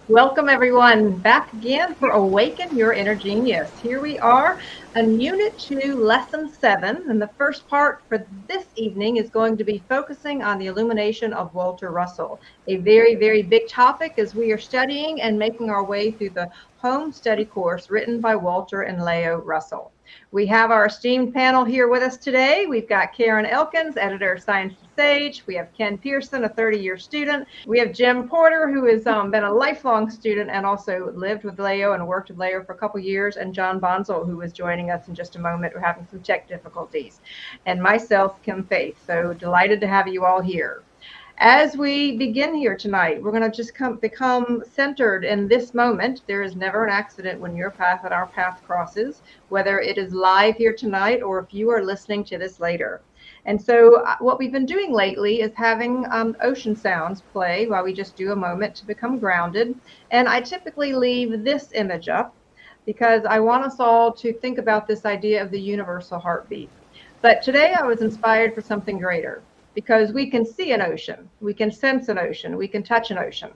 Welcome everyone back again for Awaken Your Inner Genius. Here we are on Unit 2, Lesson 7, and the first part for this evening is going to be focusing on the illumination of Walter Russell, a very, very big topic as we are studying and making our way through the home study course written by Walter and Lao Russell. We have our esteemed panel here with us today. We've got Karen Elkins, editor of Science to Sage. We have Ken Pearson, a 30-year student. We have Jim Porter, who has been a lifelong student and also lived with Lao and worked with Lao for a couple years, and John Bonzel, who is joining us in just a moment. We're having some tech difficulties. And myself, Kim Faith. So delighted to have you all here. As we begin here tonight, we're going to just become centered in this moment. There is never an accident when your path and our path crosses, whether it is live here tonight or if you are listening to this later. And so what we've been doing lately is having ocean sounds play while we just do a moment to become grounded. And I typically leave this image up because I want us all to think about this idea of the universal heartbeat. But today I was inspired for something greater, because we can see an ocean, we can sense an ocean, we can touch an ocean.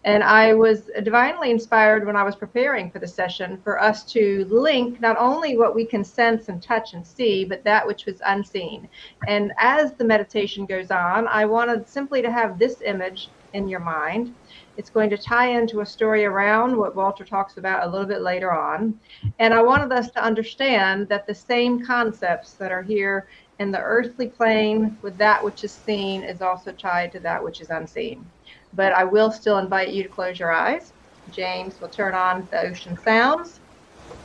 And I was divinely inspired when I was preparing for the session for us to link not only what we can sense and touch and see, but that which was unseen. And as the meditation goes on, I wanted simply to have this image in your mind. It's going to tie into a story around what Walter talks about a little bit later on. And I wanted us to understand that the same concepts that are here in the earthly plane with that which is seen is also tied to that which is unseen. But I will still invite you to close your eyes. James will turn on the ocean sounds.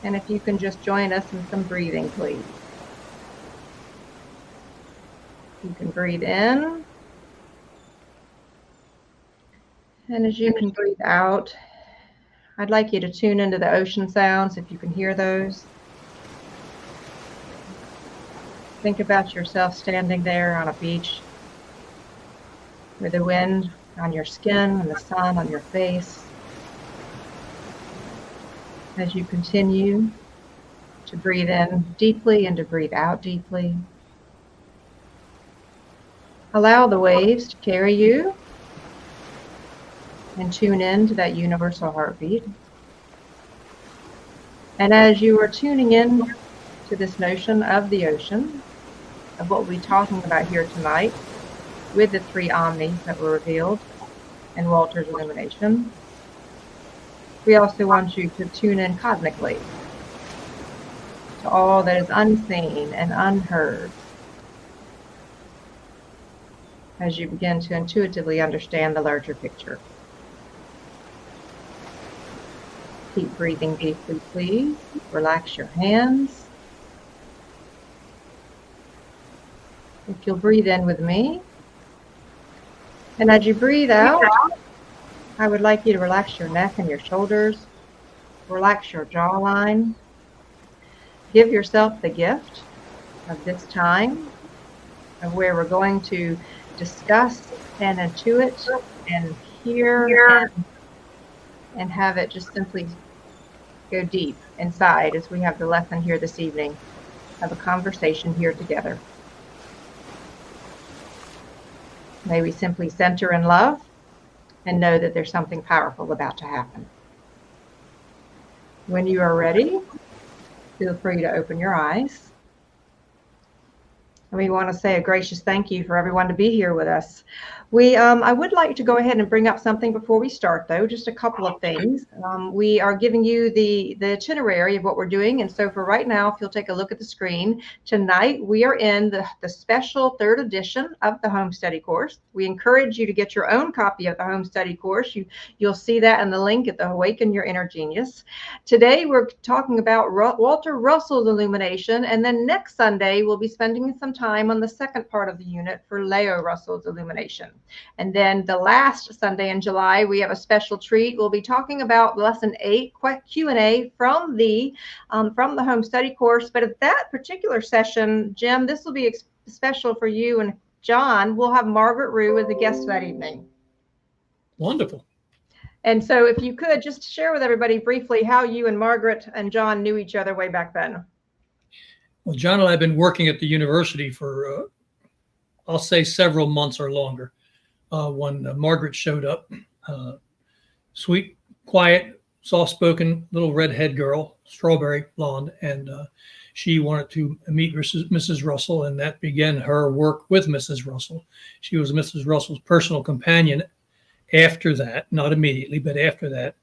And if you can just join us in some breathing, please. You can breathe in. And as you can breathe out, I'd like you to tune into the ocean sounds if you can hear those. Think about yourself standing there on a beach with the wind on your skin and the sun on your face. As you continue to breathe in deeply and to breathe out deeply. Allow the waves to carry you and tune in to that universal heartbeat. And as you are tuning in to this notion of the ocean, of what we'll be talking about here tonight with the three omnis that were revealed in Walter's illumination, we also want you to tune in cosmically to all that is unseen and unheard as you begin to intuitively understand the larger picture. Keep breathing deeply, please. Relax your hands. If you'll breathe in with me. And as you breathe out, I would like you to relax your neck and your shoulders. Relax your jawline. Give yourself the gift of this time, of where we're going to discuss and intuit and hear and have it just simply go deep inside as we have the lesson here this evening, have a conversation here together. May we simply center in love and know that there's something powerful about to happen. When you are ready, feel free to open your eyes. And we want to say a gracious thank you for everyone to be here with us. I would like to go ahead and bring up something before we start, though, just a couple of things. We are giving you the itinerary of what we're doing. And so for right now, if you'll take a look at the screen, tonight we are in the special third edition of the home study course. We encourage you to get your own copy of the home study course. You'll see that in the link at the Awaken Your Inner Genius. Today, we're talking about Walter Russell's illumination. And then next Sunday, we'll be spending some time on the second part of the unit for Lao Russell's illumination. And then the last Sunday in July, we have a special treat. We'll be talking about Lesson 8 Q&A from the home study course. But at that particular session, Jim, this will be special for you and John. We'll have Margaret Rue as a guest that evening. Wonderful. And so if you could just share with everybody briefly how you and Margaret and John knew each other way back then. Well, John and I have been working at the university for, I'll say, several months or longer. When Margaret showed up, sweet quiet, soft-spoken little redhead girl, strawberry blonde, and she wanted to meet Mrs. Russell, and that began her work with Mrs. Russell. She was Mrs. Russell's personal companion after that, not immediately, but after that,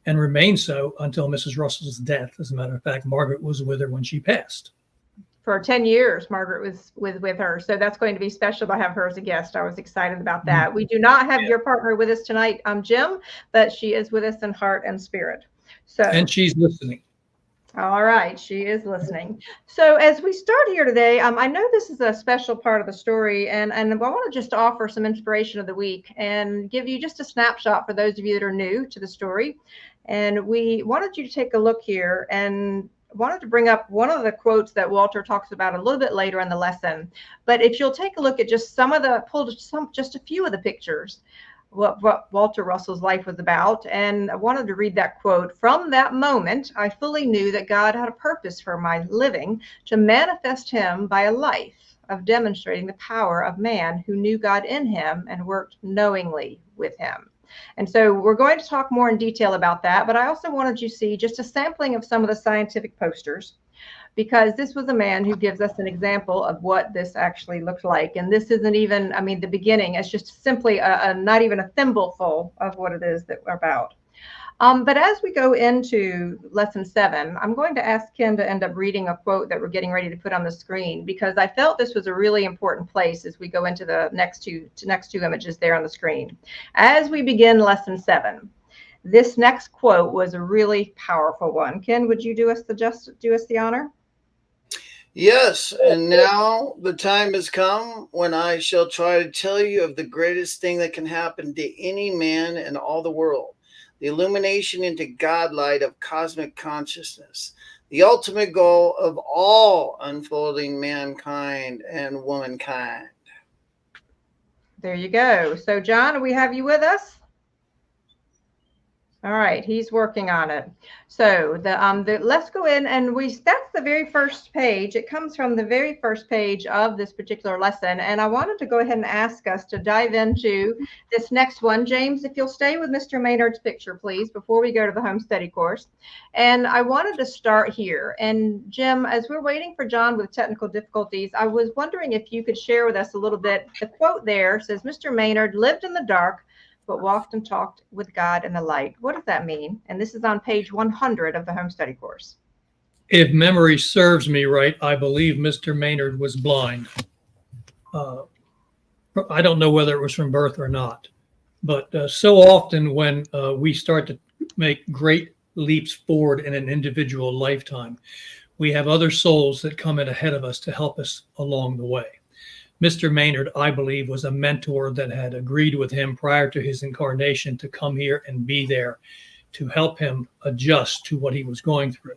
and remained so until Mrs. Russell's death. As a matter of fact, Margaret was with her when she passed. For 10 years, Margaret was with her. So that's going to be special to have her as a guest. I was excited about that. We do not have your partner with us tonight, Jim, but she is with us in heart and spirit. So, and she's listening. All right, she is listening. So as we start here today, I know this is a special part of the story, and I want to just offer some inspiration of the week and give you just a snapshot for those of you that are new to the story. And we wanted you to take a look here and wanted to bring up one of the quotes that Walter talks about a little bit later in the lesson. But if you'll take a look at just just a few of the pictures, what Walter Russell's life was about. And I wanted to read that quote. From that moment, I fully knew that God had a purpose for my living, to manifest him by a life of demonstrating the power of man who knew God in him and worked knowingly with him. And so we're going to talk more in detail about that, but I also wanted you to see just a sampling of some of the scientific posters, because this was a man who gives us an example of what this actually looked like. And this isn't even, the beginning. It's just simply not even a thimbleful of what it is that we're about. But as we go into lesson 7, I'm going to ask Ken to end up reading a quote that we're getting ready to put on the screen, because I felt this was a really important place as we go into the next two images there on the screen. As we begin lesson 7, this next quote was a really powerful one. Ken, would you do us the honor? Yes, and now the time has come when I shall try to tell you of the greatest thing that can happen to any man in all the world. The illumination into God light of cosmic consciousness, the ultimate goal of all unfolding mankind and womankind. There you go. So, John, do we have you with us? All right, he's working on it. So let's go in, and that's the very first page. It comes from the very first page of this particular lesson. And I wanted to go ahead and ask us to dive into this next one. James, if you'll stay with Mr. Maynard's picture, please, before we go to the home study course. And I wanted to start here. And Jim, as we're waiting for John with technical difficulties, I was wondering if you could share with us a little bit. The quote there says, Mr. Maynard lived in the dark, but walked and talked with God in the light. What does that mean? And this is on page 100 of the home study course. If memory serves me right, I believe Mr. Maynard was blind. I don't know whether it was from birth or not, but so often when we start to make great leaps forward in an individual lifetime, we have other souls that come in ahead of us to help us along the way. Mr. Maynard, I believe, was a mentor that had agreed with him prior to his incarnation to come here and be there to help him adjust to what he was going through.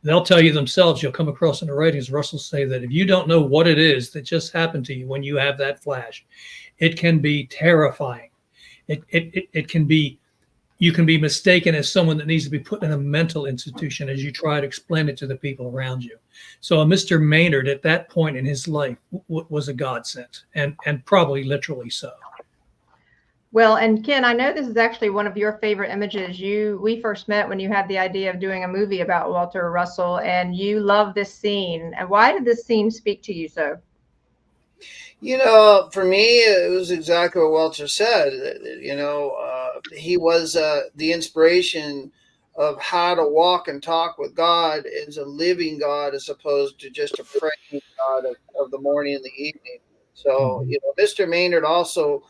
They'll tell you themselves, you'll come across in the writings, Russell say that if you don't know what it is that just happened to you when you have that flash, it can be terrifying. It can be, you can be mistaken as someone that needs to be put in a mental institution as you try to explain it to the people around you. So Mr. Maynard at that point in his life was a godsend, and probably literally so. Well, and Ken, I know this is actually one of your favorite images. We first met when you had the idea of doing a movie about Walter Russell, and you love this scene. And why did this scene speak to you so? For me, it was exactly what Walter said. He was the inspiration of how to walk and talk with God as a living God, as opposed to just a praying God of the morning and the evening. So, Mr. Maynard also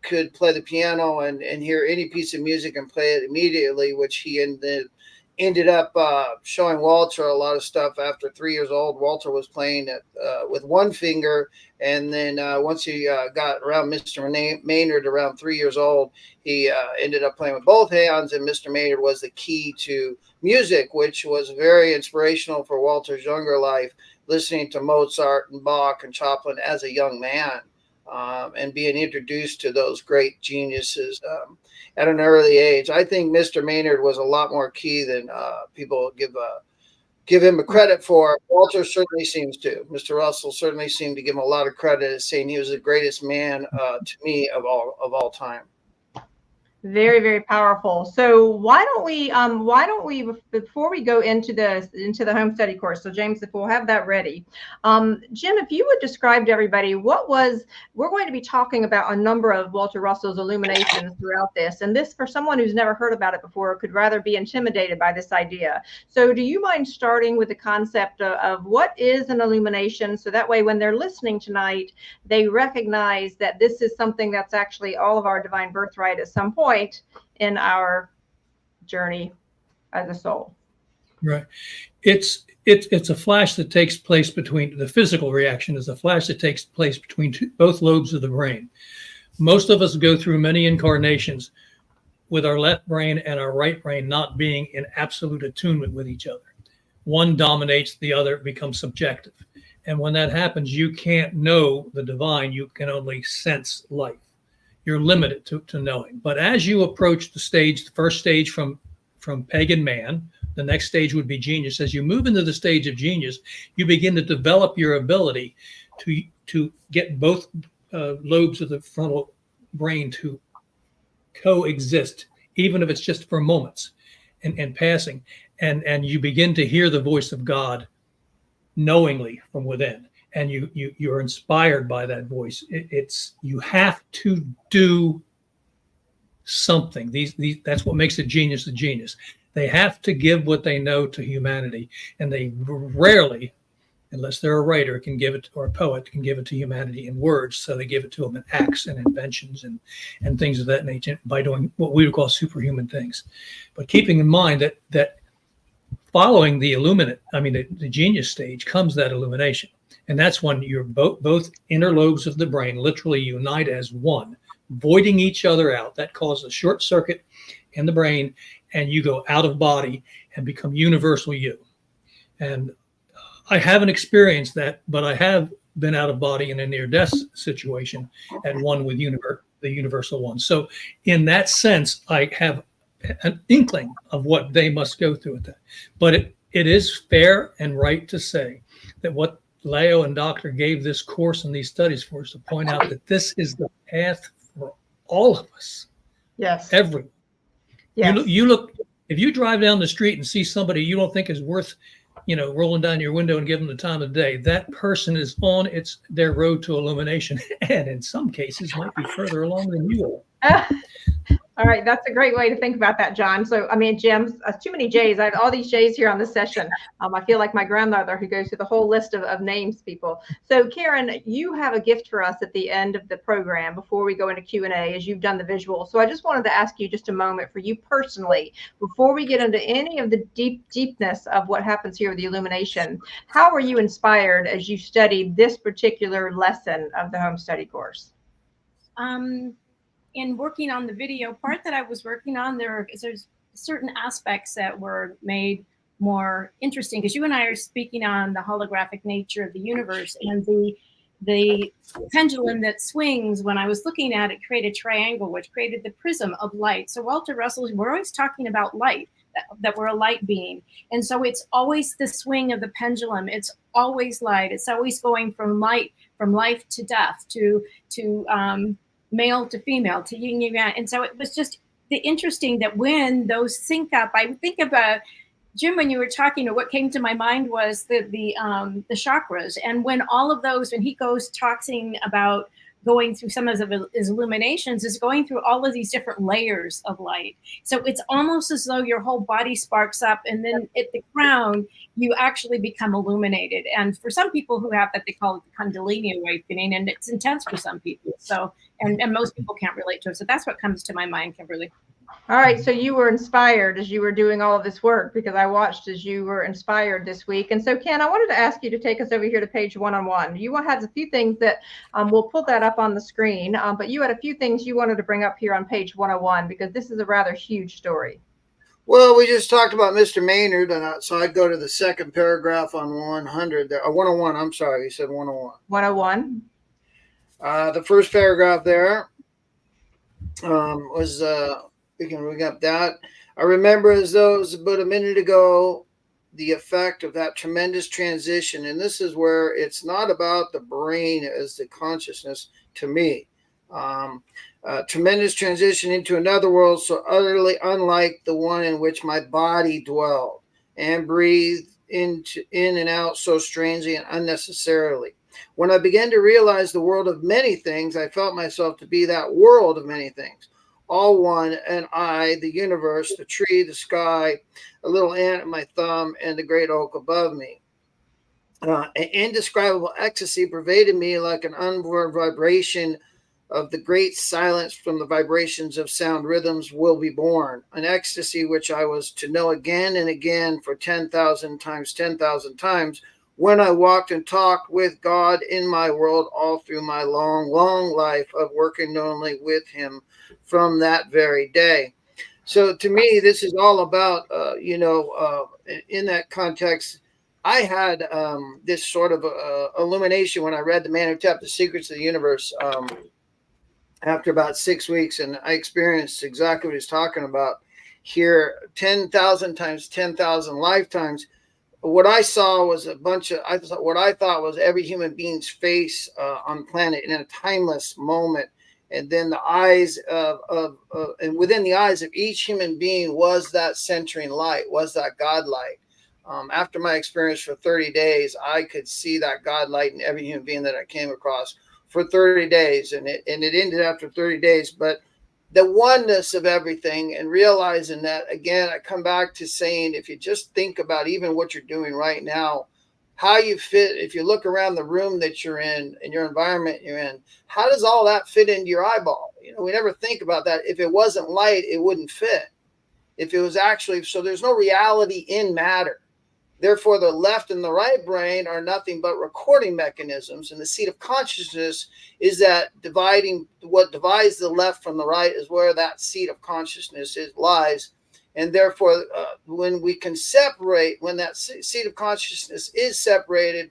could play the piano and hear any piece of music and play it immediately, which he ended up showing Walter a lot of stuff. After 3 years old, Walter was playing it with one finger, and then once he got around Mr. Maynard around 3 years old, he ended up playing with both hands, and Mr. Maynard was the key to music, which was very inspirational for Walter's younger life, listening to Mozart and Bach and Chopin as a young man, and being introduced to those great geniuses at an early age. I think Mr. Maynard was a lot more key than people give him a credit for. Walter certainly seems to. Mr. Russell certainly seemed to give him a lot of credit as saying he was the greatest man to me of all time. Very, very powerful. So why don't we before we go into the home study course? So James, if we'll have that ready, Jim, if you would describe to everybody we're going to be talking about a number of Walter Russell's illuminations throughout this, and this, for someone who's never heard about it before, could rather be intimidated by this idea. So do you mind starting with the concept of what is an illumination, so that way when they're listening tonight, they recognize that this is something that's actually all of our divine birthright at some point in our journey as a soul. Right. It's a flash that takes place between, the physical reaction is a flash that takes place between both lobes of the brain. Most of us go through many incarnations with our left brain and our right brain not being in absolute attunement with each other. One dominates the other, becomes subjective. And when that happens, you can't know the divine, you can only sense life. You're limited to knowing. But as you approach the first stage from pagan man, the next stage would be genius. As you move into the stage of genius, you begin to develop your ability to get both lobes of the frontal brain to coexist, even if it's just for moments and passing. And you begin to hear the voice of God knowingly from within. And you're inspired by that voice. You have to do something. That's what makes a genius a genius. They have to give what they know to humanity, and they rarely, unless they're a writer, can give it, or a poet can give it to humanity in words. So they give it to them in acts and inventions and things of that nature by doing what we would call superhuman things. But keeping in mind that following the the genius stage comes that illumination. And that's when you're both inner lobes of the brain literally unite as one, voiding each other out. That causes a short circuit in the brain, and you go out of body and become universal you. And I haven't experienced that, but I have been out of body in a near-death situation at one with the universal one. So in that sense, I have an inkling of what they must go through with that. But it is fair and right to say that what Lao and Doctor gave this course and these studies for us to point out that this is the path for all of us. Yes. Everyone. Yes. You look, if you drive down the street and see somebody you don't think is worth, rolling down your window and giving them the time of day, that person is on their road to illumination, and in some cases might be further along than you are. All right, that's a great way to think about that, John. So, Jim, too many J's. I have all these J's here on this session. I feel like my grandmother who goes through the whole list of names people. So, Karen, you have a gift for us at the end of the program before we go into Q&A, as you've done the visual. So I just wanted to ask you just a moment for you personally, before we get into any of the deepness of what happens here with the illumination, how were you inspired as you studied this particular lesson of the home study course? In working on the video part that I was working on, there's certain aspects that were made more interesting, because you and I are speaking on the holographic nature of the universe, and the pendulum that swings, when I was looking at it, created a triangle, which created the prism of light. So Walter Russell, we're always talking about light, that we're a light being. And so it's always the swing of the pendulum. It's always light. It's always going from life to death, to male to female, to yin and yang. And so it was just interesting that when those sync up, I think about, Jim, when you were talking, what came to my mind was the chakras. And when all of those, when he goes talking about going through some of his illuminations, is going through all of these different layers of light. So it's almost as though your whole body sparks up, and then at the crown, you actually become illuminated. And for some people who have that, they call it the Kundalini awakening, and it's intense for some people. So, and most people can't relate to it. So that's what comes to my mind, Kimberly. All right, so you were inspired as you were doing all of this work, because I watched as you were inspired this week. And so, Ken, I wanted to ask you to take us over here to page 101. You had a few things that we'll pull that up on the screen, but you had a few things you wanted to bring up here on page 101, because this is a rather huge story. Well, we just talked about Mr. Maynard, and so I'd go to the second paragraph on 100. 101, I'm sorry, you said 101. 101. The first paragraph there was... we can bring up that. I remember as though it was about a minute ago, the effect of that tremendous transition. And this is where it's not about the brain as the consciousness to me. Tremendous transition into another world so utterly unlike the one in which my body dwelled and breathed in and out so strangely and unnecessarily. When I began to realize the world of many things, I felt myself to be that world of many things, all one, and I, the universe, the tree, the sky, a little ant at my thumb, and the great oak above me. An indescribable ecstasy pervaded me like an unborn vibration of the great silence from the vibrations of sound rhythms will be born, an ecstasy which I was to know again and again for 10,000 times, 10,000 times when I walked and talked with God in my world all through my long, long life of working only with him from that very day. So to me, this is all about, in that context, I had this sort of illumination when I read The Man Who Tapped the Secrets of the Universe after about 6 weeks, and I experienced exactly what he's talking about here, 10,000 times 10,000 lifetimes. What I saw was what I thought was every human being's face on the planet in a timeless moment. And then the eyes and within the eyes of each human being was that centering light, was that God light. After my experience for 30 days, I could see that God light in every human being that I came across for 30 days. And it ended after 30 days. But the oneness of everything and realizing that, again, I come back to saying, if you just think about even what you're doing right now, how you fit, if you look around the room that you're in and your environment you're in, how does all that fit into your eyeball? We never think about that. If it wasn't light, it wouldn't fit. If it was actually, so there's no reality in matter. Therefore, the left and the right brain are nothing but recording mechanisms. And the seat of consciousness is that what divides the left from the right is where that seat of consciousness lies. And therefore, when we can separate, when that seat of consciousness is separated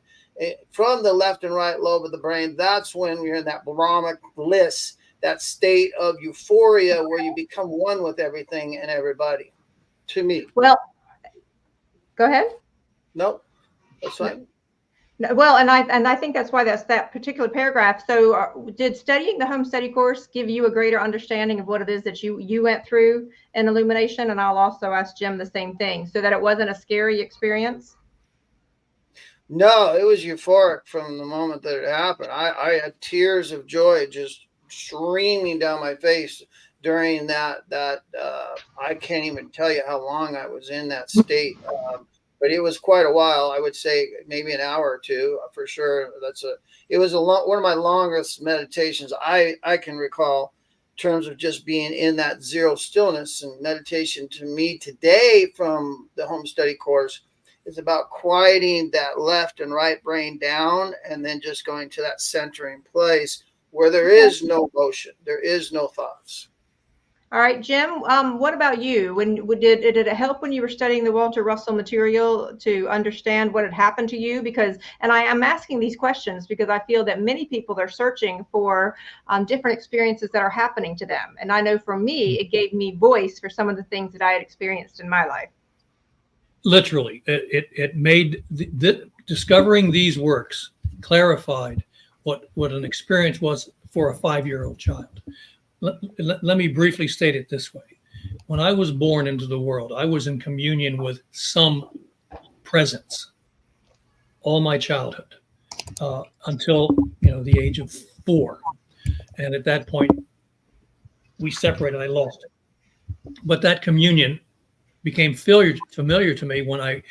from the left and right lobe of the brain, that's when we're in that Brahmic bliss, that state of euphoria where you become one with everything and everybody. To me. Well, go ahead. Nope, that's fine. Well, and I think that's why that's that particular paragraph. So did studying the home study course give you a greater understanding of what it is that you went through in Illumination? And I'll also ask Jim the same thing, so that it wasn't a scary experience. No, it was euphoric from the moment that it happened. I had tears of joy just streaming down my face during that I can't even tell you how long I was in that state. But it was quite a while. I would say maybe an hour or two for sure. It was one of my longest meditations I can recall in terms of just being in that zero stillness. And meditation to me today from the home study course is about quieting that left and right brain down and then just going to that centering place where there is no motion, there is no thoughts. All right, Jim, what about you? Did it help when you were studying the Walter Russell material to understand what had happened to you? And I am asking these questions because I feel that many people are searching for different experiences that are happening to them. And I know for me, it gave me voice for some of the things that I had experienced in my life. Literally, it made discovering these works clarified what an experience was for a 5-year-old child. Let me briefly state it this way. When I was born into the world, I was in communion with some presence all my childhood until the age of 4. And at that point, we separated. I lost it. But that communion became familiar to me when I,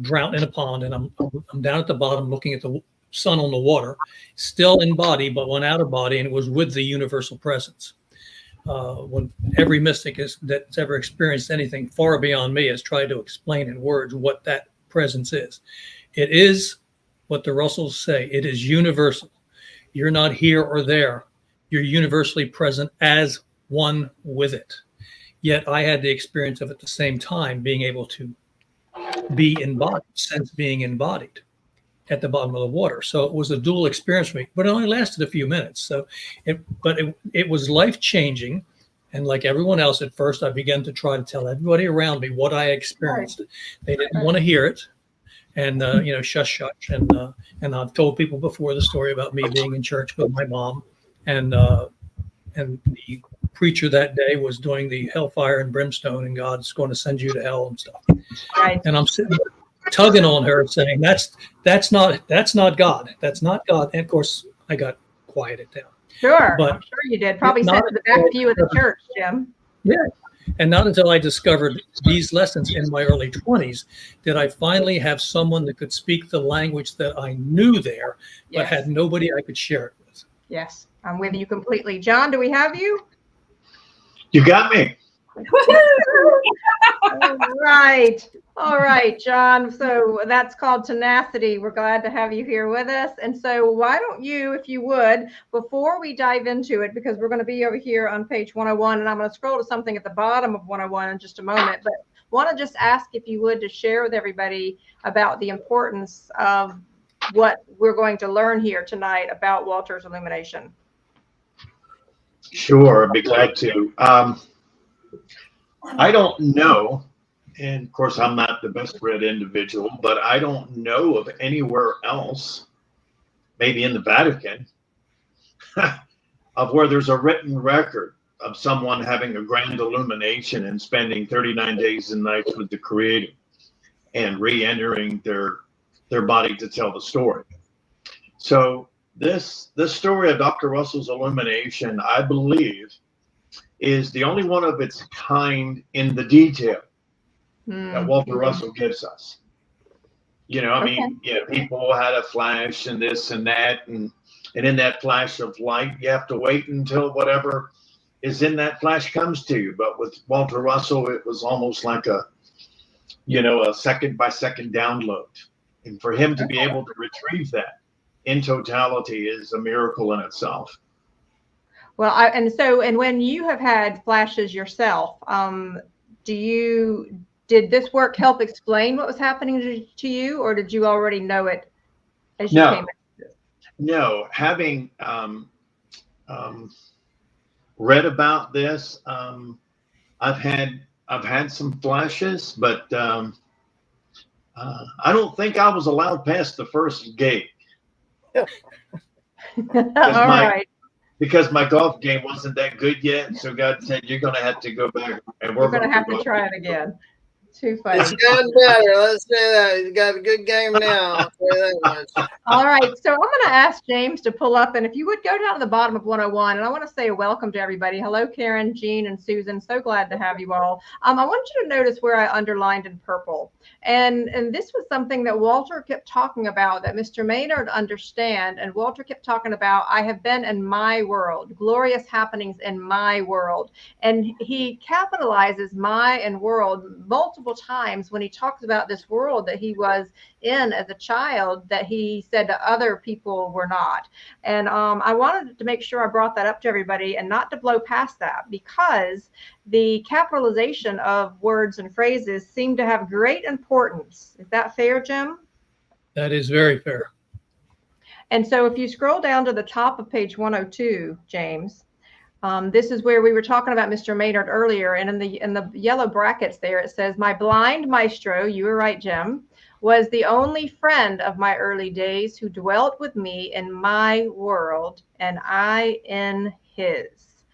drowned in a pond, and I'm down at the bottom looking at the sun on the water, still in body, but went out of body, and it was with the universal presence. When every mystic that's ever experienced anything far beyond me has tried to explain in words what that presence is. It is what the Russells say. It is universal. You're not here or there. You're universally present as one with it. Yet I had the experience of at the same time being able to be embodied, sense being embodied at the bottom of the water. So it was a dual experience for me, but it only lasted a few minutes. So it was life-changing. And like everyone else, at first, I began to try to tell everybody around me what I experienced. They didn't want to hear it. And, shush. And I've told people before the story about me being in church with my mom and and the preacher that day was doing the hellfire and brimstone, and God's going to send you to hell and stuff. Right. And I'm sitting there tugging on her, saying, "That's not God. That's not God." And of course, I got quieted down. Sure. But I'm sure you did. Probably sat in the back pew of the church, Jim. Yeah. And not until I discovered these lessons in my early 20s did I finally have someone that could speak the language that I knew there, but Yes. had nobody I could share it with. Yes, I'm with you completely. John, do we have you? You got me. All right, John. So that's called tenacity. We're glad to have you here with us. And so why don't you, if you would, before we dive into it, because we're going to be over here on page 101, and I'm going to scroll to something at the bottom of 101 in just a moment, but want to just ask if you would to share with everybody about the importance of what we're going to learn here tonight about Walter's illumination. Sure, I'd be glad to. I don't know, and of course I'm not the best read individual, but I don't know of anywhere else, maybe in the Vatican, of where there's a written record of someone having a grand illumination and spending 39 days and nights with the Creator and re-entering their body to tell the story. So this story of Dr. Russell's illumination, I believe, is the only one of its kind in the detail that Walter Russell gives us. You know, I mean, yeah, people had a flash and this and that, and in that flash of light, you have to wait until whatever is in that flash comes to you. But with Walter Russell, it was almost like a second by second download. And for him to be able to retrieve that in totality is a miracle in itself. Well, and when you have had flashes yourself, did this work help explain what was happening to you, or did you already know it as you came into this? No, having read about this, I've had some flashes, but I don't think I was allowed past the first gate. Because my golf game wasn't that good yet, so God said, "You're going to have to go back, and we're going to have to try it again." Too funny. It's gotten better. Let's say that. He's got a good game now. I'll say that much. All right. So I'm going to ask James to pull up. And if you would go down to the bottom of 101, and I want to say a welcome to everybody. Hello, Karen, Jean, and Susan. So glad to have you all. I want you to notice where I underlined in purple. And this was something that Walter kept talking about, that Mr. Maynard understand. And Walter kept talking about, I have been in my world, glorious happenings in my world. And he capitalizes my and world multiple times when he talks about this world that he was in as a child, that he said to other people were not. And I wanted to make sure I brought that up to everybody and not to blow past that, because the capitalization of words and phrases seem to have great importance. Is that fair, Jim? That is very fair. And so if you scroll down to the top of page 102, James, this is where we were talking about Mr. Maynard earlier, and in the yellow brackets there, it says, "My blind maestro," you were right, Jim, "was the only friend of my early days who dwelt with me in my world and I in his."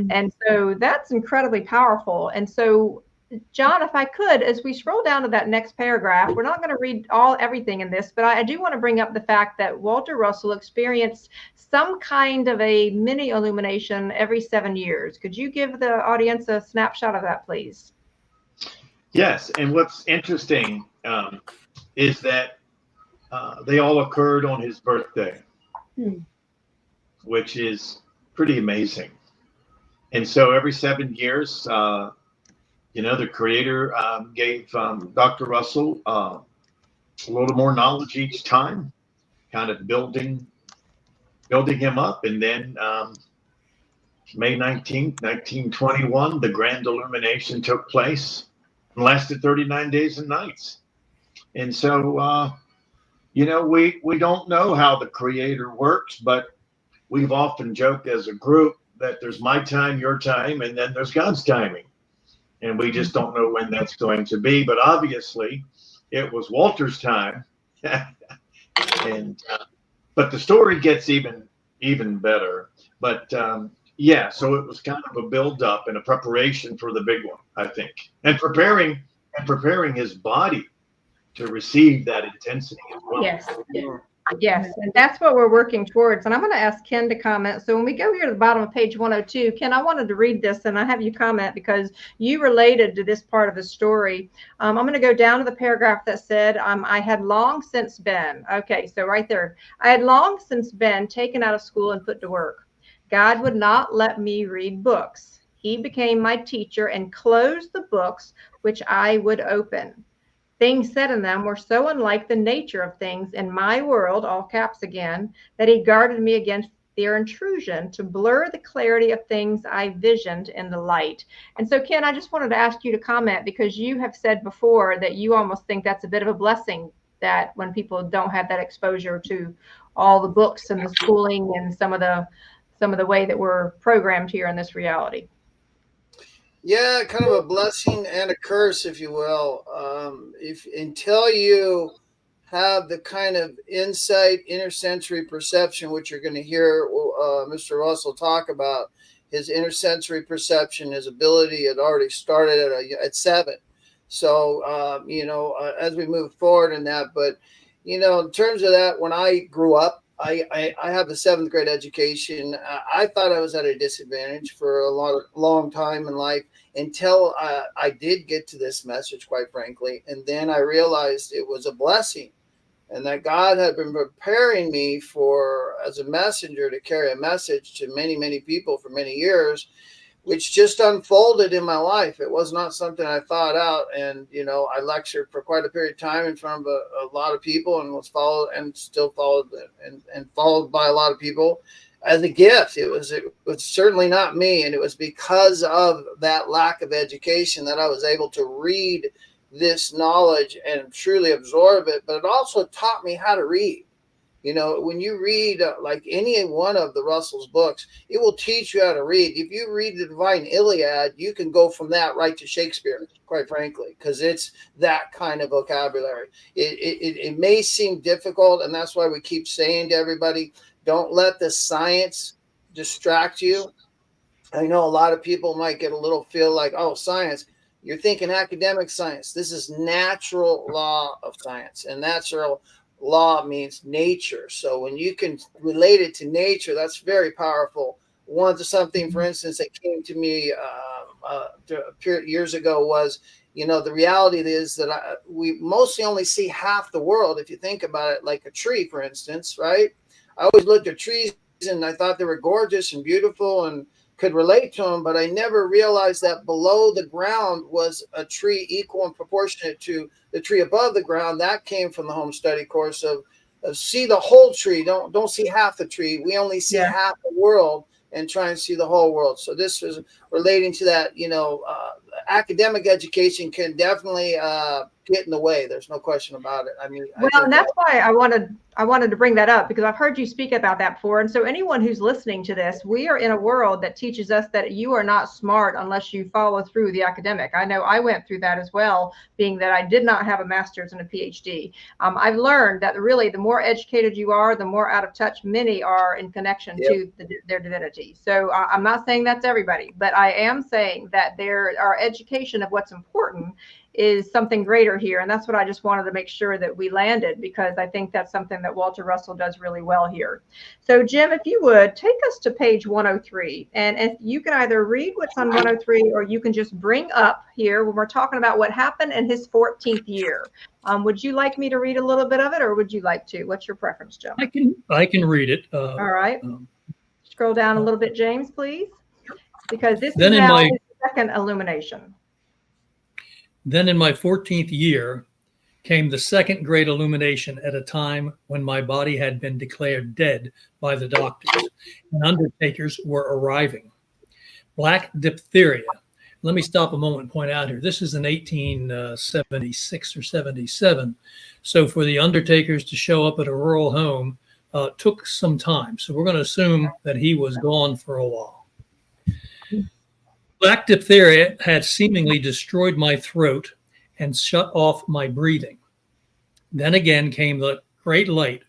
And so that's incredibly powerful. And so, John, if I could, as we scroll down to that next paragraph, we're not going to read everything in this, but I do want to bring up the fact that Walter Russell experienced some kind of a mini illumination every 7 years. Could you give the audience a snapshot of that, please? Yes, and what's interesting is that they all occurred on his birthday, which is pretty amazing. And so every 7 years, the Creator gave Dr. Russell a little more knowledge each time, kind of building him up. And then May 19th, 1921, the grand illumination took place and lasted 39 days and nights. And so, we don't know how the Creator works, but we've often joked as a group that there's my time, your time, and then there's God's timing. And we just don't know when that's going to be. But obviously, it was Walter's time. But the story gets even better. But Yeah, so it was kind of a build up and a preparation for the big one, I think, and preparing his body to receive that intensity as well. Yes. Yes, and that's what we're working towards. And I'm going to ask Ken to comment. So when we go here to the bottom of page 102, Ken, I wanted to read this and I have you comment because you related to this part of the story. I'm going to go down to the paragraph that said, I had long since been, okay, so right there, I had long since been taken out of school and put to work. God would not let me read books. He became my teacher and closed the books which I would open. Things said in them were so unlike the nature of things in my world, all caps again, that he guarded me against their intrusion to blur the clarity of things I visioned in the light. And so, Ken, I just wanted to ask you to comment because you have said before that you almost think that's a bit of a blessing that when people don't have that exposure to all the books and the schooling and some of the way that we're programmed here in this reality. Yeah, kind of a blessing and a curse, if you will. If until you have the kind of insight, intersensory perception, which you're going to hear Mr. Russell talk about, his intersensory perception, his ability had already started at 7. So, as we move forward in that, but, in terms of that, when I grew up, I have a 7th grade education. I thought I was at a disadvantage for a long time in life until I did get to this message, quite frankly. And then I realized it was a blessing and that God had been preparing me as a messenger to carry a message to many, many people for many years, which just unfolded in my life. It was not something I thought out. And, I lectured for quite a period of time in front of a lot of people and was followed and still followed and followed by a lot of people as a gift. It was certainly not me. And it was because of that lack of education that I was able to read this knowledge and truly absorb it. But it also taught me how to read. When you read like any one of the Russell's books, it will teach you how to read. If you read the Divine Iliad, you can go from that right to Shakespeare, quite frankly, because it's that kind of vocabulary. It may seem difficult, and that's why we keep saying to everybody, don't let the science distract you. I know a lot of people might get a little feel like, oh, science. You're thinking academic science. This is natural law of science, and natural law means nature. So when you can relate it to nature, that's very powerful. Something, for instance, that came to me years ago was, the reality is that we mostly only see half the world. If you think about it, like a tree, for instance, right? I always looked at trees and I thought they were gorgeous and beautiful and could relate to them, but I never realized that below the ground was a tree equal and proportionate to the tree above the ground. That came from the home study course of see the whole tree. Don't see half the tree. We only see half the world and try and see the whole world. So this was relating to that, academic education can definitely get in the way. There's no question about it. And that's why I wanted to bring that up, because I've heard you speak about that before. And so anyone who's listening to this, we are in a world that teaches us that you are not smart unless you follow through the academic. I know I went through that as well, being that I did not have a master's and a PhD. I've learned that really the more educated you are, the more out of touch many are in connection to their divinity. So I'm not saying that's everybody, but I am saying that our education of what's important is something greater here. And that's what I just wanted to make sure that we landed, because I think that's something that Walter Russell does really well here. So Jim, if you would take us to page 103, and if you can either read what's on 103 or you can just bring up here when we're talking about what happened in his 14th year. Would you like me to read a little bit of it, or would you like to? What's your preference, Jim? I can read it. All right. Scroll down a little bit, James, please, because this is Then now his second illumination. Then in my 14th year came the second great illumination at a time when my body had been declared dead by the doctors and undertakers were arriving. Black diphtheria. Let me stop a moment and point out here, this is in 1876 or 77. So for the undertakers to show up at a rural home took some time. So we're going to assume that he was gone for a while. Black diphtheria had seemingly destroyed my throat and shut off my breathing. Then again came the great light,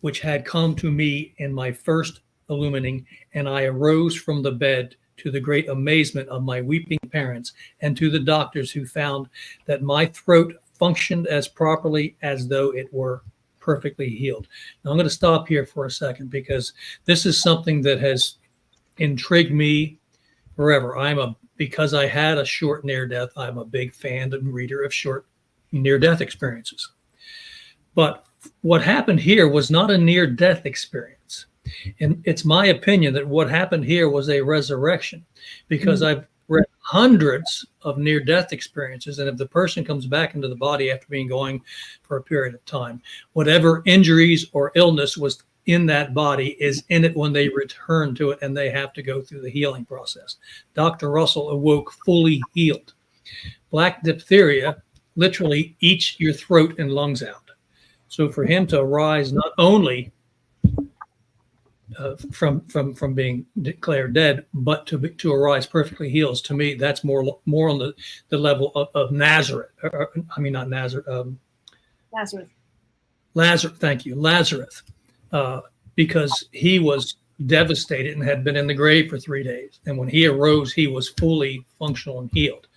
which had come to me in my first illumining, and I arose from the bed to the great amazement of my weeping parents and to the doctors, who found that my throat functioned as properly as though it were perfectly healed. Now I'm going to stop here for a second, because this is something that has intrigued me forever. Because I had a short near death, I'm a big fan and reader of short near death experiences. But what happened here was not a near death experience. And it's my opinion that what happened here was a resurrection, because I've read hundreds of near death experiences. And if the person comes back into the body after being going for a period of time, whatever injuries or illness was in that body is in it when they return to it, and they have to go through the healing process. Dr. Russell awoke fully healed. Black diphtheria literally eats your throat and lungs out. So for him to arise not only from being declared dead, but to arise perfectly healed, to me, that's more on the level of Nazareth. Not Nazareth. Lazarus. Lazarus. Thank you, Lazarus. Because he was devastated and had been in the grave for 3 days. And when he arose, he was fully functional and healed.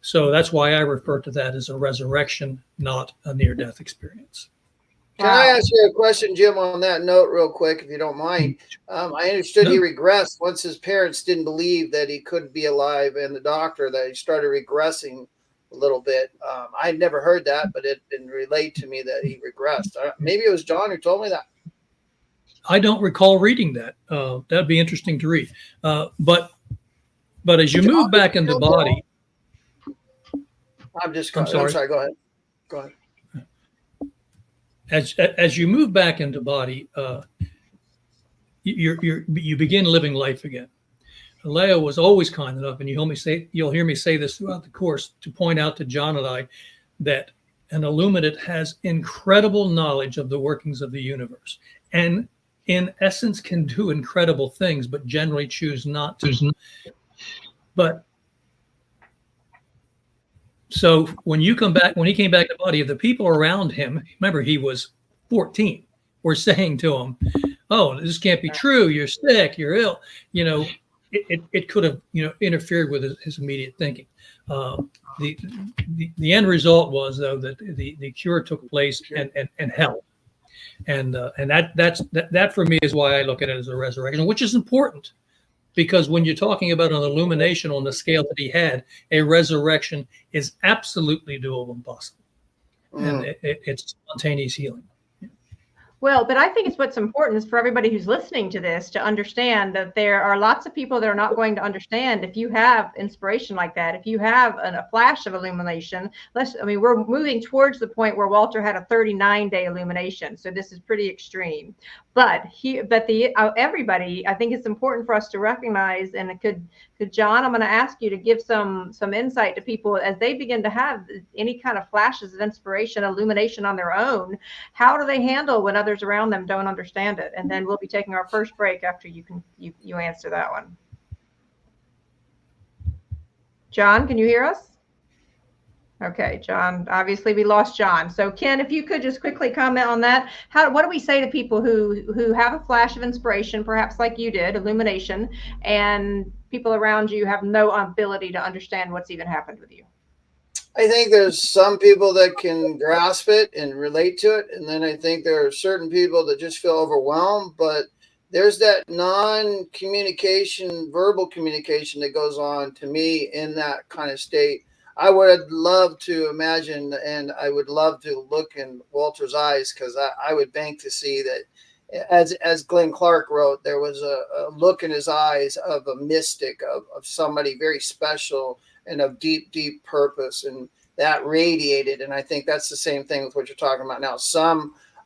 So that's why I refer to that as a resurrection, not a near-death experience. Can I ask you a question, Jim, on that note real quick, if you don't mind? I understood he regressed once his parents didn't believe that he could be alive, and the doctor, that he started regressing a little bit. I'd never heard that, but it didn't relate to me that he regressed. Maybe it was John who told me that. I don't recall reading that. That'd be interesting to read. But as you move back into body, I'm sorry. Go ahead. As you move back into body, you begin living life again. Leo was always kind enough, and you'll hear me say this throughout the course, to point out to John and I that an illuminate has incredible knowledge of the workings of the universe, and in essence can do incredible things, but generally choose not to. But so when he came back to body, if the people around him, remember he was 14, were saying to him, "Oh, this can't be true. You're sick. You're ill." It could have interfered with his immediate thinking. The end result was, though, that the cure took place and held. And that for me is why I look at it as a resurrection, which is important, because when you're talking about an illumination on the scale that he had, a resurrection is absolutely doable and possible, and it's spontaneous healing. Well, but I think it's what's important is for everybody who's listening to this to understand that there are lots of people that are not going to understand if you have inspiration like that, if you have a flash of illumination. We're moving towards the point where Walter had a 39-day illumination, so this is pretty extreme. But everybody, I think it's important for us to recognize, and could John, I'm going to ask you to give some insight to people as they begin to have any kind of flashes of inspiration, illumination on their own. How do they handle when others around them don't understand it? And then we'll be taking our first break after you answer that one. John, can you hear us? Okay, John, obviously we lost John. So Ken, if you could just quickly comment on that. What do we say to people who have a flash of inspiration, perhaps like you did, illumination, and people around you have no ability to understand what's even happened with you? I think there's some people that can grasp it and relate to it. And then I think there are certain people that just feel overwhelmed, but there's that non-communication, verbal communication that goes on to me in that kind of state. I would love to imagine, and I would love to look in Walter's eyes, because I would bank to see that, as Glenn Clark wrote, there was a look in his eyes of a mystic, of somebody very special and of deep, deep purpose, and that radiated. And I think that's the same thing with what you're talking about now.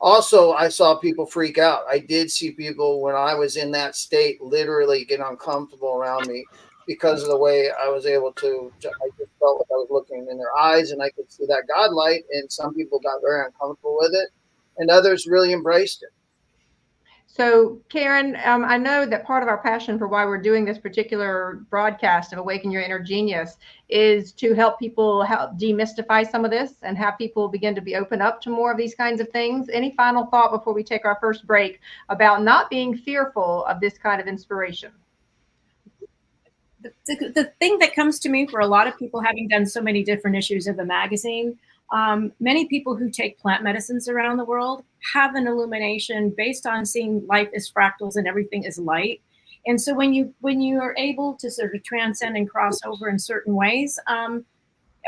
I saw people freak out. I did see people, when I was in that state, literally get uncomfortable around me, because of the way I was able to, I just felt like I was looking in their eyes, and I could see that God light, and some people got very uncomfortable with it, and others really embraced it. So, Karen, I know that part of our passion for why we're doing this particular broadcast of Awaken Your Inner Genius is to help people help demystify some of this and have people begin to be open up to more of these kinds of things. Any final thought before we take our first break about not being fearful of this kind of inspiration? The thing that comes to me for a lot of people, having done so many different issues of the magazine, many people who take plant medicines around the world have an illumination based on seeing life as fractals and everything is light. And so when you are able to sort of transcend and cross over in certain ways,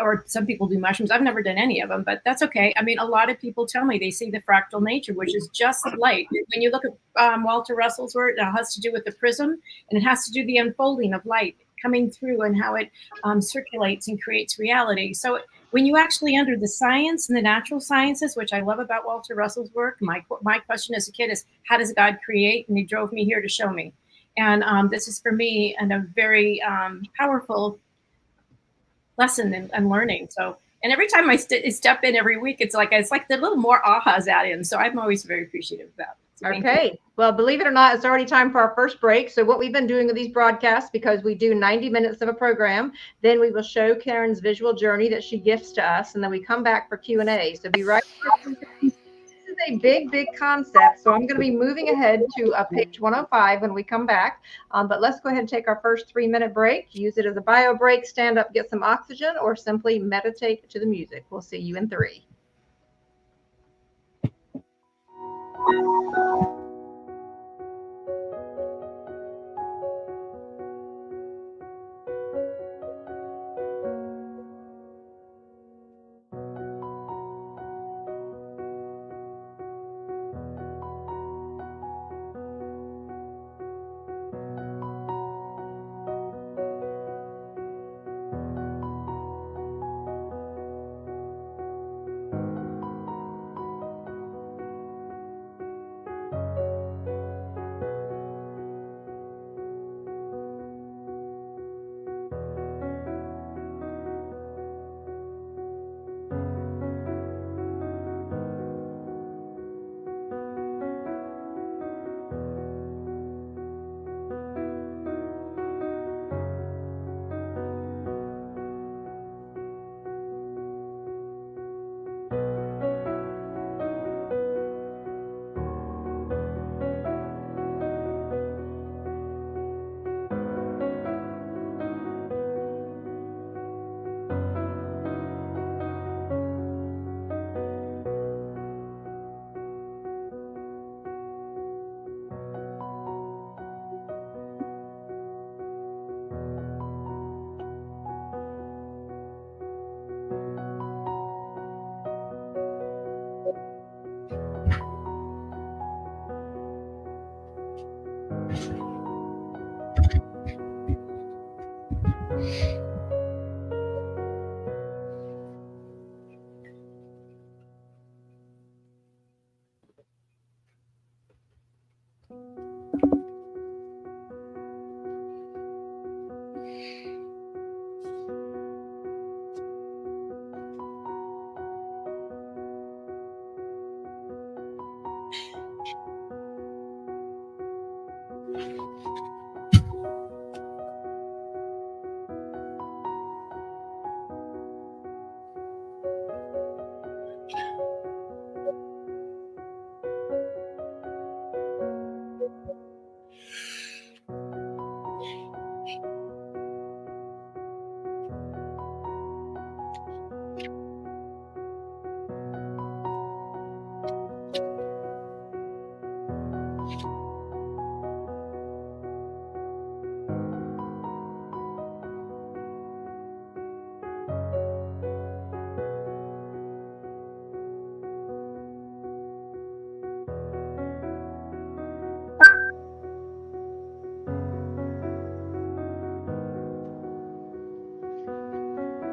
or some people do mushrooms. I've never done any of them, but that's okay. I mean, a lot of people tell me they see the fractal nature, which is just light. When you look at Walter Russell's work, it has to do with the prism, and it has to do the unfolding of light coming through and how it circulates and creates reality. So when you actually enter the science and the natural sciences, which I love about Walter Russell's work, my question as a kid is, how does God create? And he drove me here to show me. And this is for me and a very powerful lesson and learning. So, and every time I step in every week, it's like the little more ahas add in. So I'm always very appreciative of that. So okay. Well, believe it or not, it's already time for our first break. So what we've been doing with these broadcasts, because we do 90 minutes of a program, then we will show Karen's visual journey that she gifts to us. And then we come back for Q&A. So be right back. This is a big concept. So I'm going to be moving ahead to page 105 when we come back. But let's go ahead and take our first 3-minute break. Use it as a bio break, stand up, get some oxygen, or simply meditate to the music. We'll see you in 3.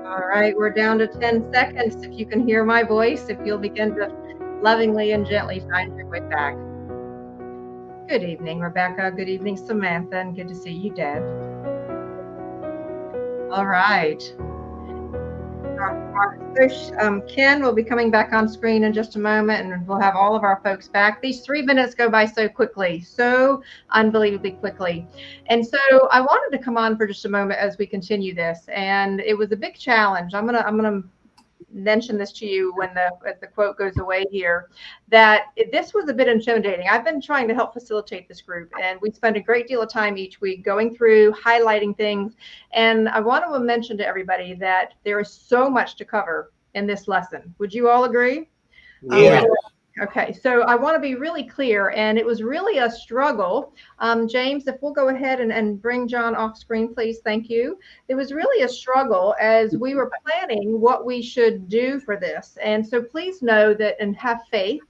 All right, we're down to 10 seconds. If you can hear my voice, if you'll begin to lovingly and gently find your way back. Good evening, Rebecca. Good evening, Samantha. And good to see you, Deb. All right. All So, Ken will be coming back on screen in just a moment, and we'll have all of our folks back. These 3 minutes go by so quickly, so unbelievably quickly. And so I wanted to come on for just a moment as we continue this, and it was a big challenge. I'm gonna mention this to you when the quote goes away here, that this was a bit intimidating. I've been trying to help facilitate this group, and we spend a great deal of time each week going through, highlighting things. And I want to mention to everybody that there is so much to cover in this lesson. Would you all agree? Yeah. Okay, so I want to be really clear, and it was really a struggle. James, if we'll go ahead and bring John off screen, please. Thank you. It was really a struggle as we were planning what we should do for this. And so please know that, and have faith,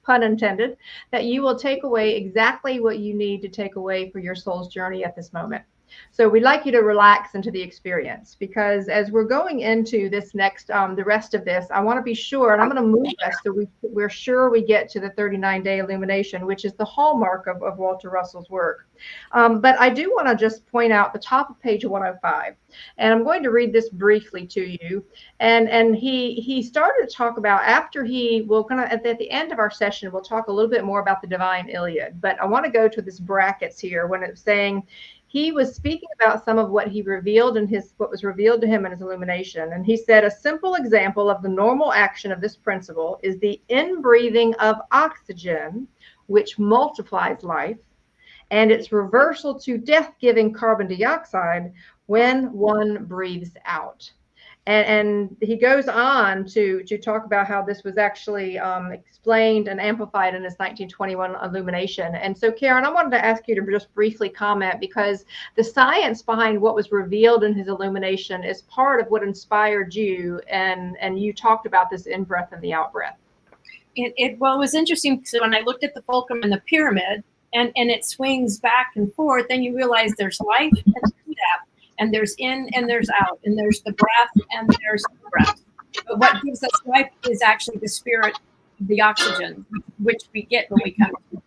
pun intended, that you will take away exactly what you need to take away for your soul's journey at this moment. So we'd like you to relax into the experience, because as we're going into this next, the rest of this, I want to be sure, and I'm going to move us so we're sure we get to the 39-day illumination, which is the hallmark of Walter Russell's work. But I do want to just point out the top of page 105, and I'm going to read this briefly to you. And he started to talk about, after at the end of our session, we'll talk a little bit more about the divine Iliad. But I want to go to this brackets here when it's saying, he was speaking about some of what he revealed in what was revealed to him in his illumination. And he said, a simple example of the normal action of this principle is the inbreathing of oxygen, which multiplies life, and its reversal to death-giving carbon dioxide when one breathes out. And he goes on to talk about how this was actually explained and amplified in his 1921 illumination. And so, Karen, I wanted to ask you to just briefly comment, because the science behind what was revealed in his illumination is part of what inspired you, and you talked about this in-breath and the out-breath. It was interesting, because when I looked at the fulcrum and the pyramid, and it swings back and forth, then you realize there's life and there's death. And there's in and there's out, and there's the breath and there's the breath. But what gives us life is actually the spirit, the oxygen, which we get when we come to.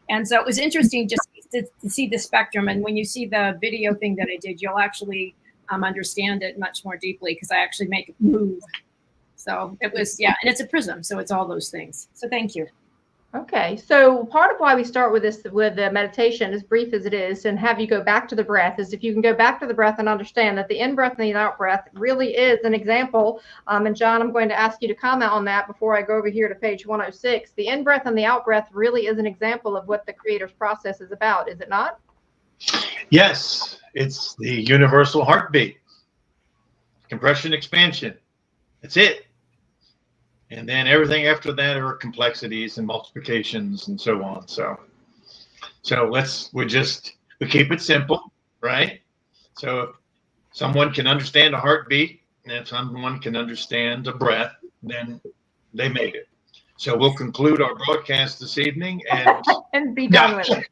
And so it was interesting just to see the spectrum. And when you see the video thing that I did, you'll actually understand it much more deeply, because I actually make it move. So it was, yeah, and it's a prism, so it's all those things. So thank you. Okay, so part of why we start with this, with the meditation, as brief as it is, and have you go back to the breath, is if you can go back to the breath and understand that the in-breath and the out-breath really is an example. And John, I'm going to ask you to comment on that before I go over here to page 106. The in-breath and the out-breath really is an example of what the Creator's process is about, is it not? Yes, it's the universal heartbeat. Compression, expansion. That's it. And then everything after that are complexities and multiplications and so on. So we keep it simple, right? So if someone can understand a heartbeat, and if someone can understand a breath, then they made it. So we'll conclude our broadcast this evening and be done with it.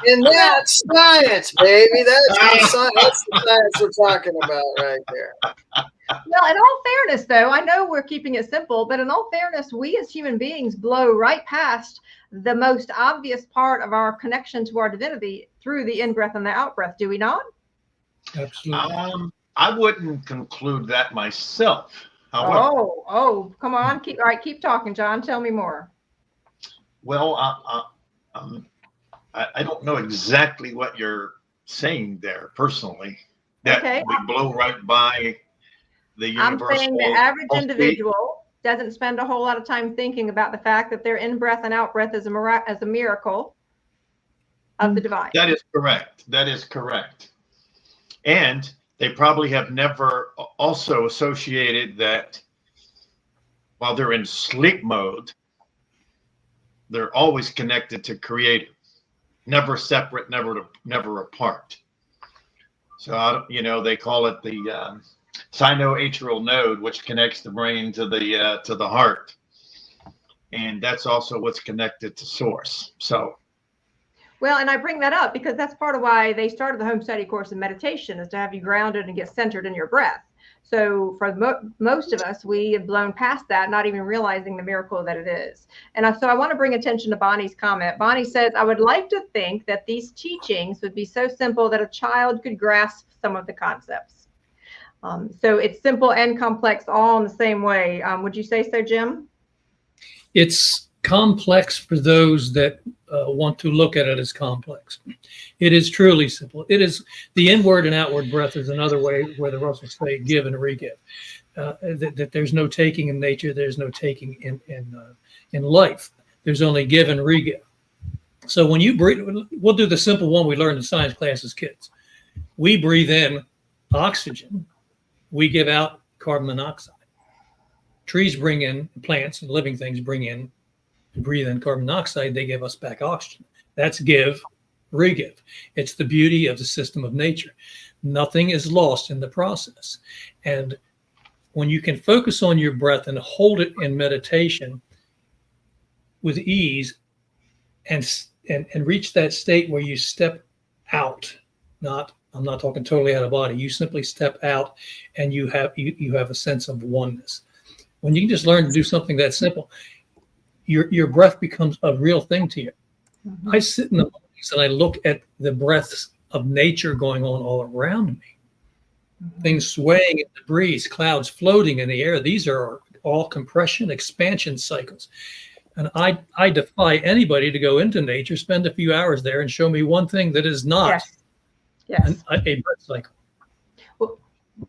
And that's science, baby. That's the science we're talking about right there. Well, in all fairness, though, I know we're keeping it simple, but in all fairness, we as human beings blow right past the most obvious part of our connection to our divinity through the in-breath and the out-breath, do we not? Absolutely. I wouldn't conclude that myself. However, oh, come on. Keep talking, John. Tell me more. Well, I don't know exactly what you're saying there personally. That we blow right by the universal. I'm saying the average individual doesn't spend a whole lot of time thinking about the fact that their in-breath and out-breath is a miracle of the divine. That is correct. That is correct. And they probably have never also associated that while they're in sleep mode, they're always connected to creative, never separate, never apart. So, they call it the sinoatrial node, which connects the brain to the heart. And that's also what's connected to source. So. Well, and I bring that up because that's part of why they started the home study course in meditation, is to have you grounded and get centered in your breath. So for most of us, we have blown past that, not even realizing the miracle that it is. And so I want to bring attention to Bonnie's comment. Bonnie says, I would like to think that these teachings would be so simple that a child could grasp some of the concepts. So it's simple and complex all in the same way. Would you say so, Jim? It's complex for those that want to look at it as complex. It is truly simple. It is the inward and outward breath is another way where the Russells say give and re-give. That there's no taking in nature. There's no taking in life. There's only give and re-give. So when you breathe, we'll do the simple one we learned in science class as kids. We breathe in oxygen. We give out carbon monoxide. Trees bring in, plants and living things bring in, breathe in carbon monoxide. They give us back oxygen. That's give, re-give. It's the beauty of the system of nature. Nothing is lost in the process. And when you can focus on your breath and hold it in meditation with ease and reach that state where you step out, I'm not talking totally out of body. You simply step out and you have a sense of oneness. When you can just learn to do something that simple, your breath becomes a real thing to you. I sit in the mornings and I look at the breaths of nature going on all around me. Things swaying in the breeze, clouds floating in the air. These are all compression, expansion cycles. And I defy anybody to go into nature, spend a few hours there and show me one thing that is not a breath cycle. Well,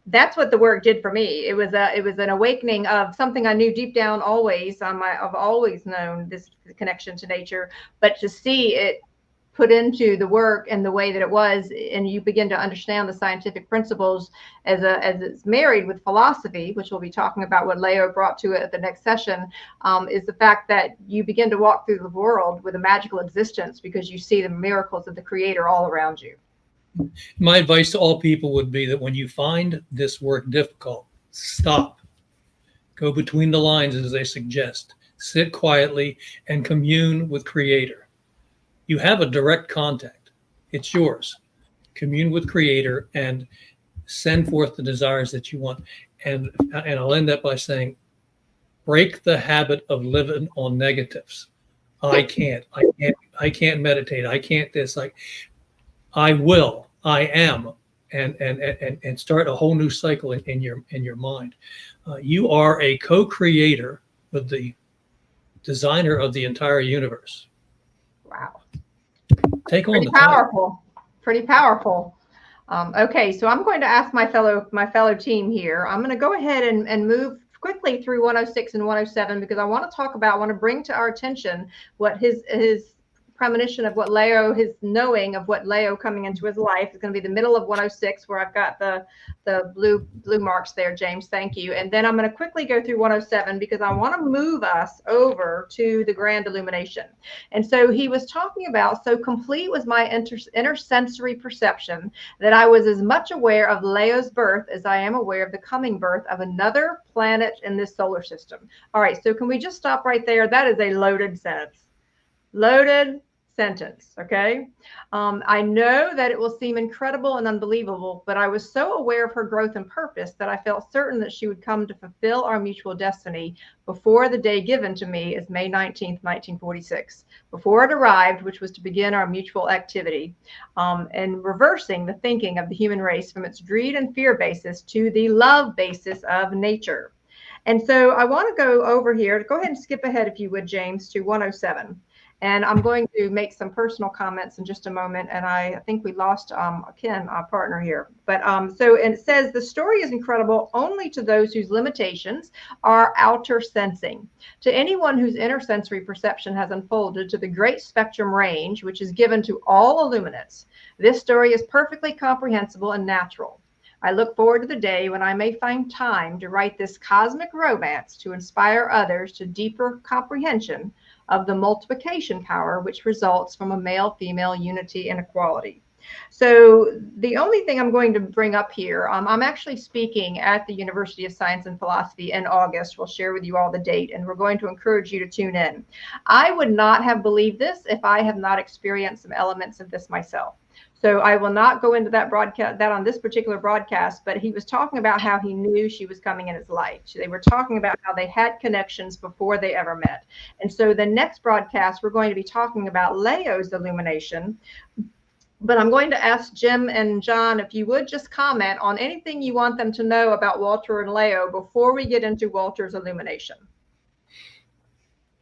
that's what the work did for me. It was an awakening of something I knew deep down always. I've always known this connection to nature, but to see it put into the work and the way that it was, and you begin to understand the scientific principles as it's married with philosophy, which we'll be talking about what Lao brought to it at the next session, is the fact that you begin to walk through the world with a magical existence because you see the miracles of the Creator all around you. My advice to all people would be that when you find this work difficult, stop. Go between the lines, as they suggest. Sit quietly and commune with Creator. You have a direct contact. It's yours. Commune with Creator and send forth the desires that you want. And I'll end that by saying, break the habit of living on negatives. I can't meditate. I can't this. I will, I am, and start a whole new cycle in your mind. You are a co-creator with the designer of the entire universe. Wow. Take on pretty the powerful. Pretty powerful. Okay, so I'm going to ask my fellow team here. I'm going to go ahead and move quickly through 106 and 107 because I want to bring to our attention what his premonition of what Lao, his knowing of what Lao coming into his life is going to be the middle of 106, where I've got the blue marks there, James. Thank you. And then I'm going to quickly go through 107 because I want to move us over to the grand illumination. And so he was talking about, so complete was my inner sensory perception that I was as much aware of Lao's birth as I am aware of the coming birth of another planet in this solar system. All right, so can we just stop right there? That is a loaded sentence. Loaded sentence. Okay. I know that it will seem incredible and unbelievable, but I was so aware of her growth and purpose that I felt certain that she would come to fulfill our mutual destiny before the day given to me is May 19th, 1946, before it arrived, which was to begin our mutual activity, and reversing the thinking of the human race from its greed and fear basis to the love basis of nature. And so I want to go over here, go ahead and skip ahead if you would, James, to 107. And I'm going to make some personal comments in just a moment. And I think we lost Ken, our partner here. But and it says, the story is incredible only to those whose limitations are outer sensing. To anyone whose inner sensory perception has unfolded to the great spectrum range, which is given to all illuminates, this story is perfectly comprehensible and natural. I look forward to the day when I may find time to write this cosmic romance to inspire others to deeper comprehension of the multiplication power which results from a male-female unity and equality. So the only thing I'm going to bring up here, I'm actually speaking at the University of Science and Philosophy in August. We'll share with you all the date, and we're going to encourage you to tune in. I would not have believed this if I have not experienced some elements of this myself. So I will not go into that on this particular broadcast, but he was talking about how he knew she was coming in his life. So they were talking about how they had connections before they ever met. And so the next broadcast, we're going to be talking about Lao's illumination, But I'm going to ask Jim and John if you would just comment on anything you want them to know about Walter and Leo before we get into Walter's illumination,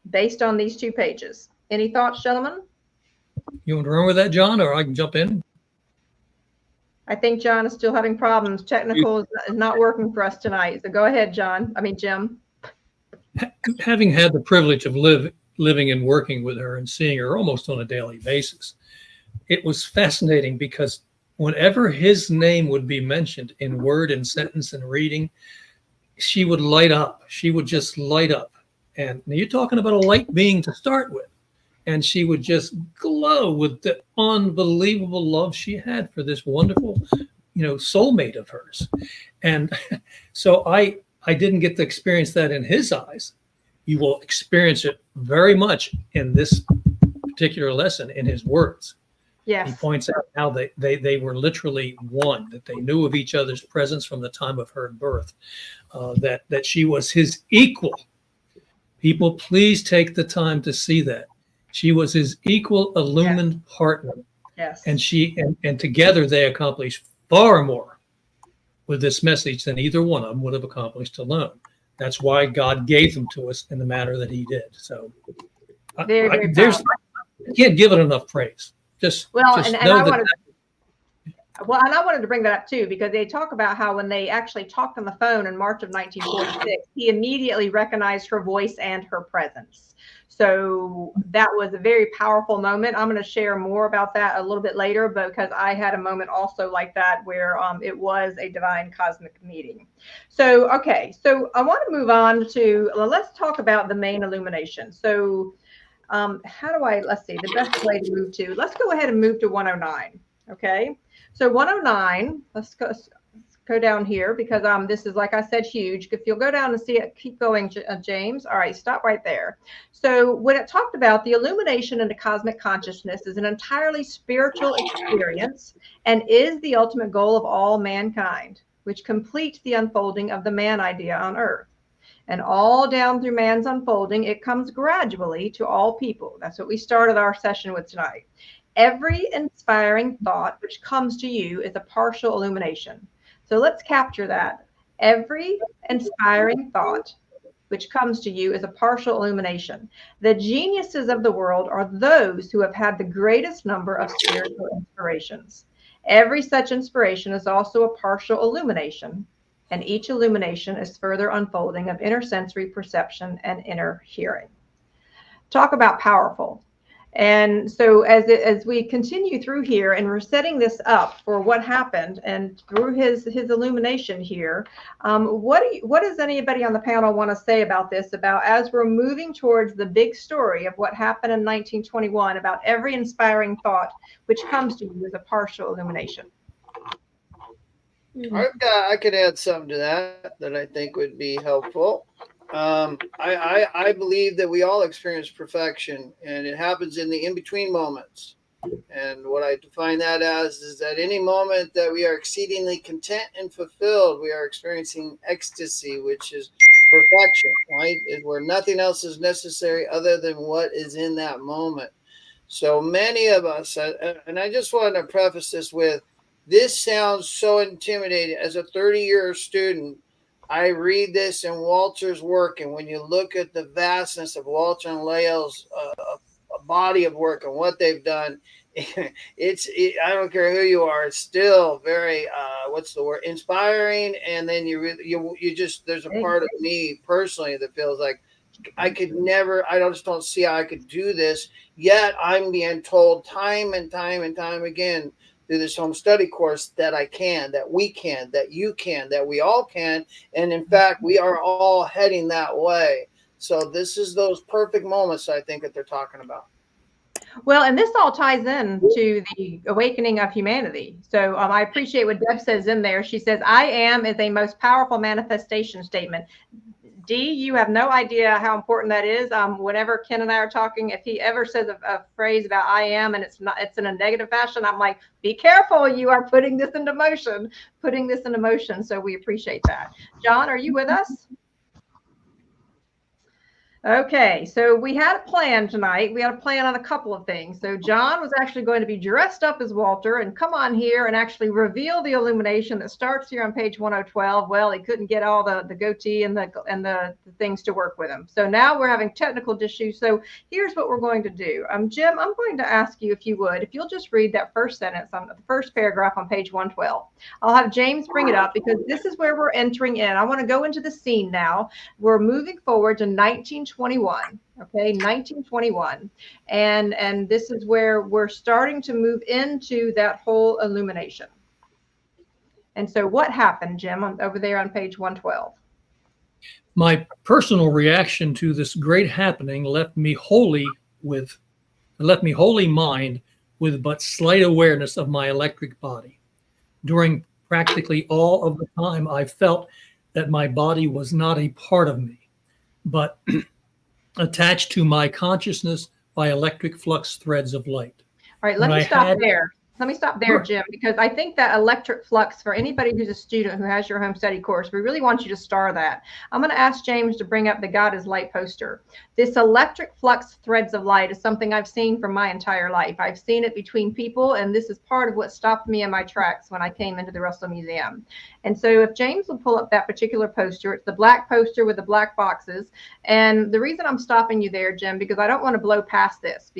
based on these 2 pages. Any thoughts, gentlemen? You want to run with that, John, or I can jump in? I think John is still having problems. Technical is not working for us tonight. So go ahead, John. I mean, Jim. Having had the privilege of living and working with her and seeing her almost on a daily basis, it was fascinating because whenever his name would be mentioned in word and sentence and reading, she would light up. She would just light up. And you're talking about a light being to start with. And she would just glow with the unbelievable love she had for this wonderful, soulmate of hers. And so I didn't get to experience that in his eyes. You will experience it very much in this particular lesson in his words. Yes. He points out how they were literally one, that they knew of each other's presence from the time of her birth, that she was his equal. People, please take the time to see that. She was his equal illumined partner. Yes. And together they accomplished far more with this message than either one of them would have accomplished alone. That's why God gave them to us in the manner that he did. So I can't give it enough praise. I wanted to bring that up too, because they talk about how when they actually talked on the phone in March of 1946, he immediately recognized her voice and her presence. So that was a very powerful moment. I'm going to share more about that a little bit later, because I had a moment also like that where it was a divine cosmic meeting. So, okay. So I want to move on to, let's talk about the main illumination. So let's see, the best way to move to, let's go ahead and move to 109. Okay. So 109, let's go down here, because this is, like I said, huge. If you'll go down and see it, keep going, James. All right, stop right there. So when it talked about the illumination into cosmic consciousness is an entirely spiritual experience and is the ultimate goal of all mankind, which completes the unfolding of the man idea on earth. And all down through man's unfolding, it comes gradually to all people. That's what we started our session with tonight. Every inspiring thought which comes to you is a partial illumination. So let's capture that. Every inspiring thought which comes to you is a partial illumination. The geniuses of the world are those who have had the greatest number of spiritual inspirations. Every such inspiration is also a partial illumination, and each illumination is further unfolding of inner sensory perception and inner hearing. Talk about powerful. And so as we continue through here and we're setting this up for what happened and through his illumination here, what does anybody on the panel want to say about this, about as we're moving towards the big story of what happened in 1921, about every inspiring thought which comes to you as a partial illumination? I could add something to that I think would be helpful. I believe that we all experience perfection, and it happens in the in-between moments. And what I define that as is that any moment that we are exceedingly content and fulfilled, we are experiencing ecstasy, which is perfection, right? Where nothing else is necessary other than what is in that moment. So many of us, and I just wanted to preface this with, this sounds so intimidating. As a 30-year student, I read this in Walter's work, and when you look at the vastness of Walter and Leo's body of work and what they've done, I don't care who you are, it's still very inspiring. And then you just, there's a part of me personally that feels like I just don't see how I could do this. Yet I'm being told time and time and time again through this home study course that I can, that we can, that you can, that we all can. And in fact, we are all heading that way. So this is those perfect moments, I think, that they're talking about. Well, and this all ties in to the awakening of humanity. So I appreciate what Deb says in there. She says, I am is a most powerful manifestation statement. Dee, you have no idea how important that is. Whenever Ken and I are talking, if he ever says a phrase about I am and it's in a negative fashion, I'm like, be careful, you are putting this into motion. So we appreciate that. John, are you with us? Okay, so we had a plan tonight. We had a plan on a couple of things. So John was actually going to be dressed up as Walter and come on here and actually reveal the illumination that starts here on page 1012. Well, he couldn't get all the goatee and the things to work with him. So now we're having technical issues. So here's what we're going to do. Jim, I'm going to ask you if you'll just read that first sentence on the first paragraph on page 112. I'll have James bring it up because this is where we're entering in. I want to go into the scene now. We're moving forward to 1921. Okay, 1921, and this is where we're starting to move into that whole illumination. And so what happened, Jim, over there on page 112? My personal reaction to this great happening left me wholly mind with but slight awareness of my electric body. During practically all of the time, I felt that my body was not a part of me, but attached to my consciousness by electric flux threads of light. All right, let me stop there. Let me stop there, Sure. Jim, because I think that electric flux, for anybody who's a student who has your home study course, we really want you to star that. I'm going to ask James to bring up the God is Light poster. This electric flux threads of light is something I've seen for my entire life. I've seen it between people, and this is part of what stopped me in my tracks when I came into the Russell Museum. And so if James will pull up that particular poster, it's the black poster with the black boxes. And the reason I'm stopping you there, Jim, because I don't want to blow past this,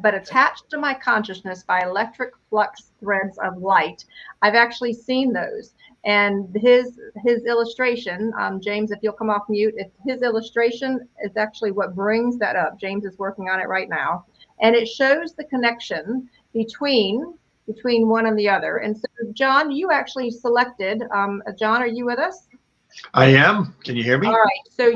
but attached to my consciousness by electric flux threads of light, I've actually seen those. And his illustration, James, if you'll come off mute, if his illustration is actually what brings that up. James is working on it right now. And it shows the connection between one and the other. And so, John, you actually selected, John, are you with us? I am. Can you hear me? All right. So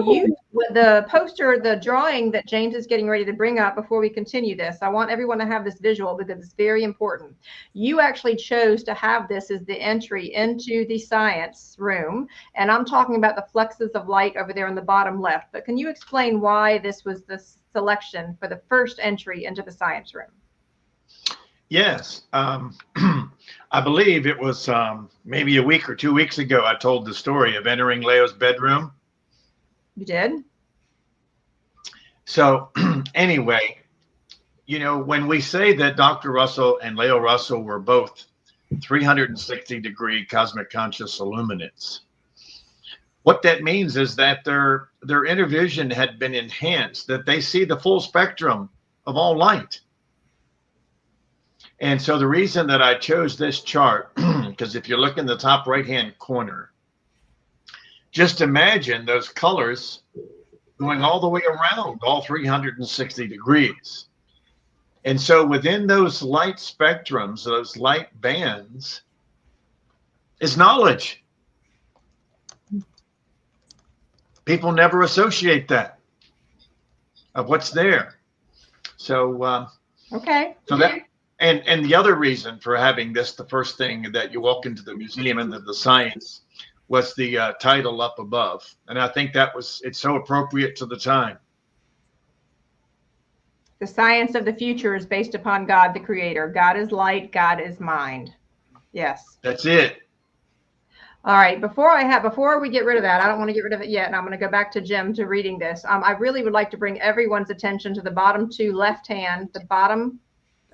the poster, the drawing that James is getting ready to bring up before we continue this, I want everyone to have this visual because it's very important. You actually chose to have this as the entry into the science room. And I'm talking about the fluxes of light over there on the bottom left. But can you explain why this was the selection for the first entry into the science room? Yes. I believe it was maybe a week or 2 weeks ago, I told the story of entering Leo's bedroom. You did? So anyway, you know, when we say that Dr. Russell and Lao Russell were both 360-degree cosmic conscious illuminates, what that means is that their inner vision had been enhanced, that they see the full spectrum of all light. And so the reason that I chose this chart, because if you look in the top right-hand corner, just imagine those colors going all the way around, all 360 degrees. And so within those light spectrums, those light bands, is knowledge. People never associate that of what's there. So, okay. So that. And the other reason for having this, the first thing that you walk into the museum and the science, was the title up above. And I think it's so appropriate to the time. The science of the future is based upon God, the creator. God is light, God is mind. Yes. That's it. All right. Before we get rid of that, I don't want to get rid of it yet. And I'm going to go back to Jim to reading this. I really would like to bring everyone's attention to the bottom two left hand,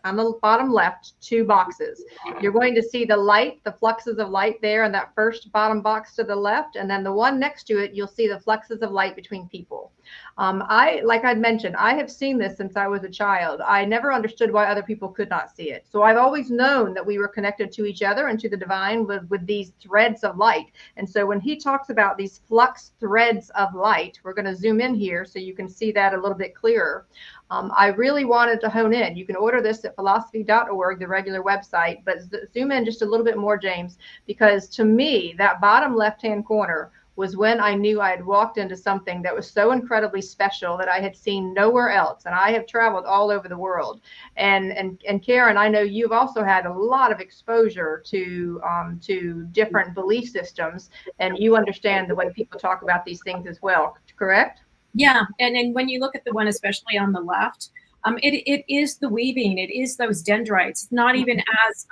on the bottom left, two boxes. You're going to see the light, the fluxes of light there in that first bottom box to the left. And then the one next to it, you'll see the fluxes of light between people. Like I'd mentioned, I have seen this since I was a child. I never understood why other people could not see it. So I've always known that we were connected to each other and to the divine with these threads of light. And so when he talks about these flux threads of light, we're going to zoom in here so you can see that a little bit clearer. I really wanted to hone in. You can order this at philosophy.org, the regular website, but zoom in just a little bit more, James, because to me, that bottom left-hand corner was when I knew I had walked into something that was so incredibly special that I had seen nowhere else. And I have traveled all over the world. And Karen, I know you've also had a lot of exposure to different belief systems, and you understand the way people talk about these things as well, correct? Yeah, and when you look at the one, especially on the left, it is the weaving. It is those dendrites. Not even as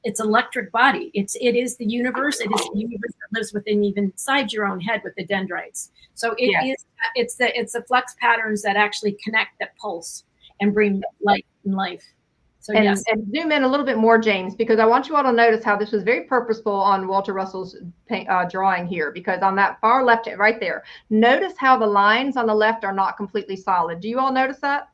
it's electric body. It is the universe. It is the universe that lives within, even inside your own head with the dendrites. So it's the flux patterns that actually connect, that pulse and bring light and life. So and zoom in a little bit more, James, because I want you all to notice how this was very purposeful on Walter Russell's drawing here, because on that far left, right there, notice how the lines on the left are not completely solid. Do you all notice that?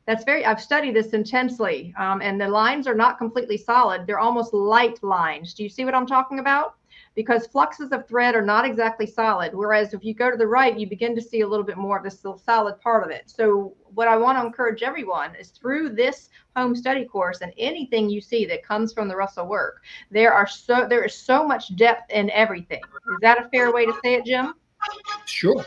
I've studied this intensely, and the lines are not completely solid. They're almost light lines. Do you see what I'm talking about? Because fluxes of thread are not exactly solid. Whereas if you go to the right, you begin to see a little bit more of this solid part of it. So what I want to encourage everyone is, through this home study course and anything you see that comes from the Russell work, there is so much depth in everything. Is that a fair way to say it, Jim? Sure.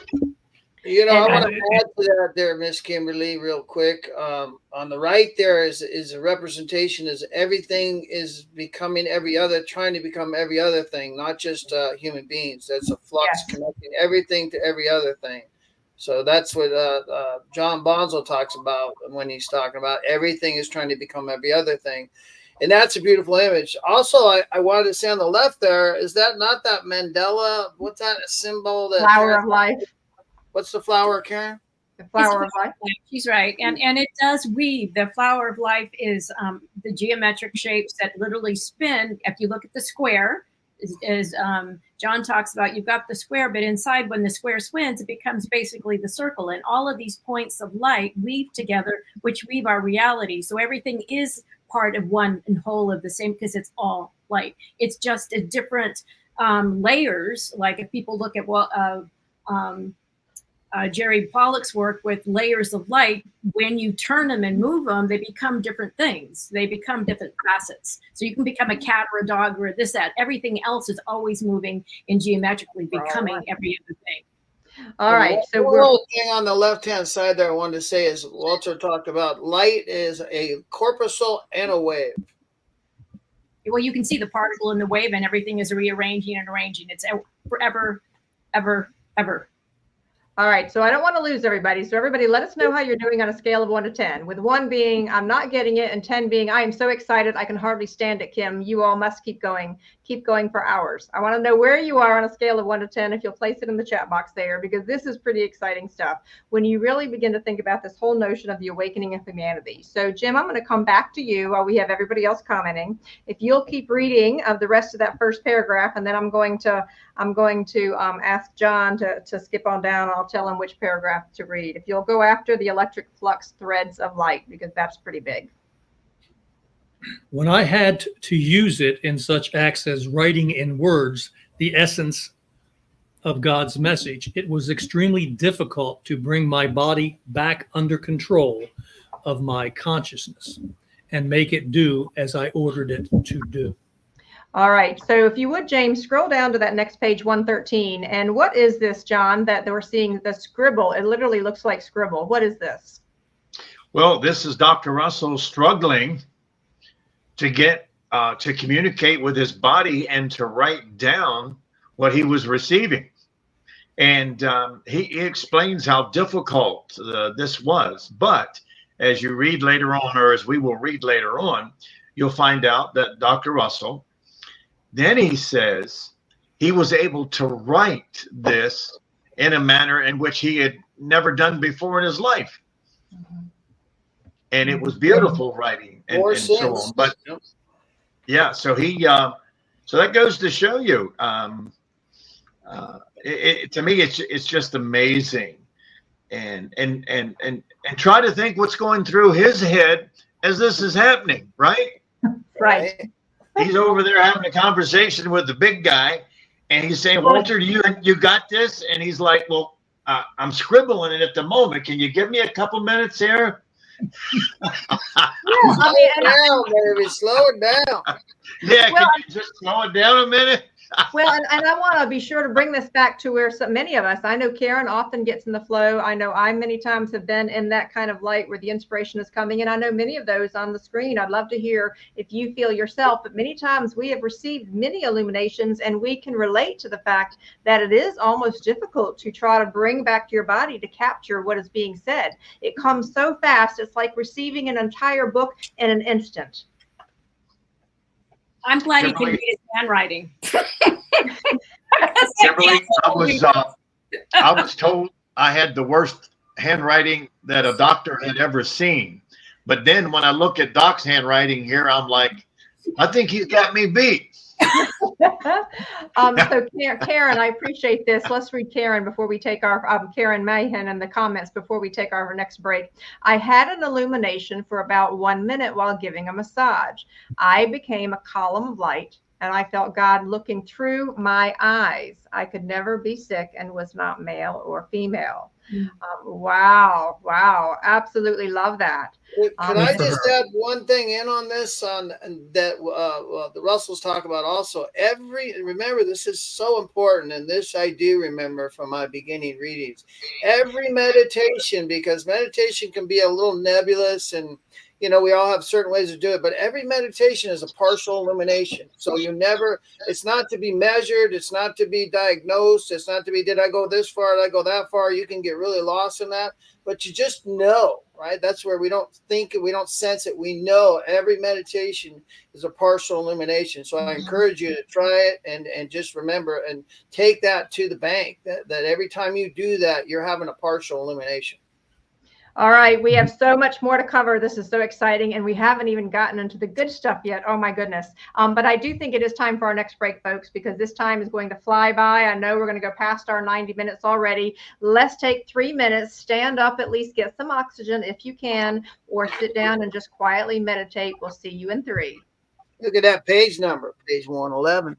You know, I want to add to that there, Miss Kimberly, real quick. On the right there is a representation, is everything is becoming every other, trying to become every other thing, not just human beings. That's a flux connecting everything to every other thing. So that's what John Bonzo talks about when he's talking about everything is trying to become every other thing. And that's a beautiful image. Also, I wanted to say on the left there, is that not that Mandela? What's that, a symbol? That flower of life. What's the flower, Karen? The flower of life. She's right. And it does weave. The flower of life is the geometric shapes that literally spin. If you look at the square, as John talks about, you've got the square, but inside, when the square spins, it becomes basically the circle. And all of these points of light weave together, which weave our reality. So everything is part of one and whole of the same, because it's all light. It's just a different layers. Like if people look at Jerry Pollock's work with layers of light, when you turn them and move them, they become different things. They become different facets. So you can become a cat or a dog or this, that. Everything else is always moving and geometrically becoming every other thing. All right. So one little thing on the left-hand side there I wanted to say is, Walter talked about light is a corpuscle and a wave. Well, you can see the particle in the wave, and everything is rearranging and arranging. It's forever, ever, ever. All right, so I don't want to lose everybody. So everybody, let us know how you're doing on a scale of 1 to 10, with 1 being I'm not getting it, and 10 being I am so excited I can hardly stand it. Kim, you all must keep going for hours. I want to know where you are on a scale of 1 to 10, if you'll place it in the chat box there, because this is pretty exciting stuff when you really begin to think about this whole notion of the awakening of humanity. So Jim, I'm going to come back to you while we have everybody else commenting. If you'll keep reading of the rest of that first paragraph, and then I'm going to ask John to skip on down. I'll tell him which paragraph to read. If you'll go after the electric flux threads of light, because that's pretty big. When I had to use it in such acts as writing in words the essence of God's message, it was extremely difficult to bring my body back under control of my consciousness and make it do as I ordered it to do. All right. So if you would, James, scroll down to that next page, 113. And what is this, John, that we're seeing the scribble? It literally looks like scribble. What is this? Well, this is Dr. Russell struggling to get to communicate with his body and to write down what he was receiving. And he explains how difficult this was. But as you read later on, or as we will read later on, you'll find out that Dr. Russell, then he says he was able to write this in a manner in which he had never done before in his life. And it was beautiful writing and so on. But yeah, so so that goes to show you, to me, it's just amazing. And try to think what's going through his head as this is happening, right? Right. He's over there having a conversation with the big guy, and he's saying, Walter, you got this? And he's like, well, I'm scribbling it at the moment. Can you give me a couple minutes here? Slow it down, baby. Slow it down. Yeah, can you just slow it down a minute? Well, and I want to be sure to bring this back to where many of us, I know Karen often gets in the flow. I know I many times have been in that kind of light where the inspiration is coming. And I know many of those on the screen. I'd love to hear if you feel yourself. But many times we have received many illuminations, and we can relate to the fact that it is almost difficult to try to bring back your body to capture what is being said. It comes so fast. It's like receiving an entire book in an instant. I'm glad he can Kimberly- read his handwriting. Kimberly, I was told I had the worst handwriting that a doctor had ever seen. But then when I look at Doc's handwriting here, I'm like, I think he's got me beat. So Karen, I appreciate this. Let's read Karen before we take our Karen Mahan in the comments before we take our next break. I had an illumination for about 1 minute while giving a massage. I became a column of light and I felt God looking through my eyes. I could never be sick and was not male or female. Wow. Absolutely love that. Can I just add one thing in on this on that the Russells talk about also? Remember, this is so important, and this I do remember from my beginning readings. Every meditation, because meditation can be a little nebulous, and we all have certain ways to do it, but every meditation is a partial illumination. So it's not to be measured, it's not to be diagnosed, it's not to be, did I go this far, did I go that far? You can get really lost in that, but you just know, right? That's where we don't think it, we don't sense it. We know every meditation is a partial illumination. So I encourage you to try it and just remember and take that to the bank, that every time you do that, you're having a partial illumination. All right, we have so much more to cover. This is so exciting, and we haven't even gotten into the good stuff yet. Oh my goodness. But I do think it is time for our next break, folks, because this time is going to fly by. I know we're going to go past our 90 minutes already. Let's take 3 minutes, stand up, at least get some oxygen if you can, or sit down and just quietly meditate. We'll see you in 3. Look at that page number, page 111.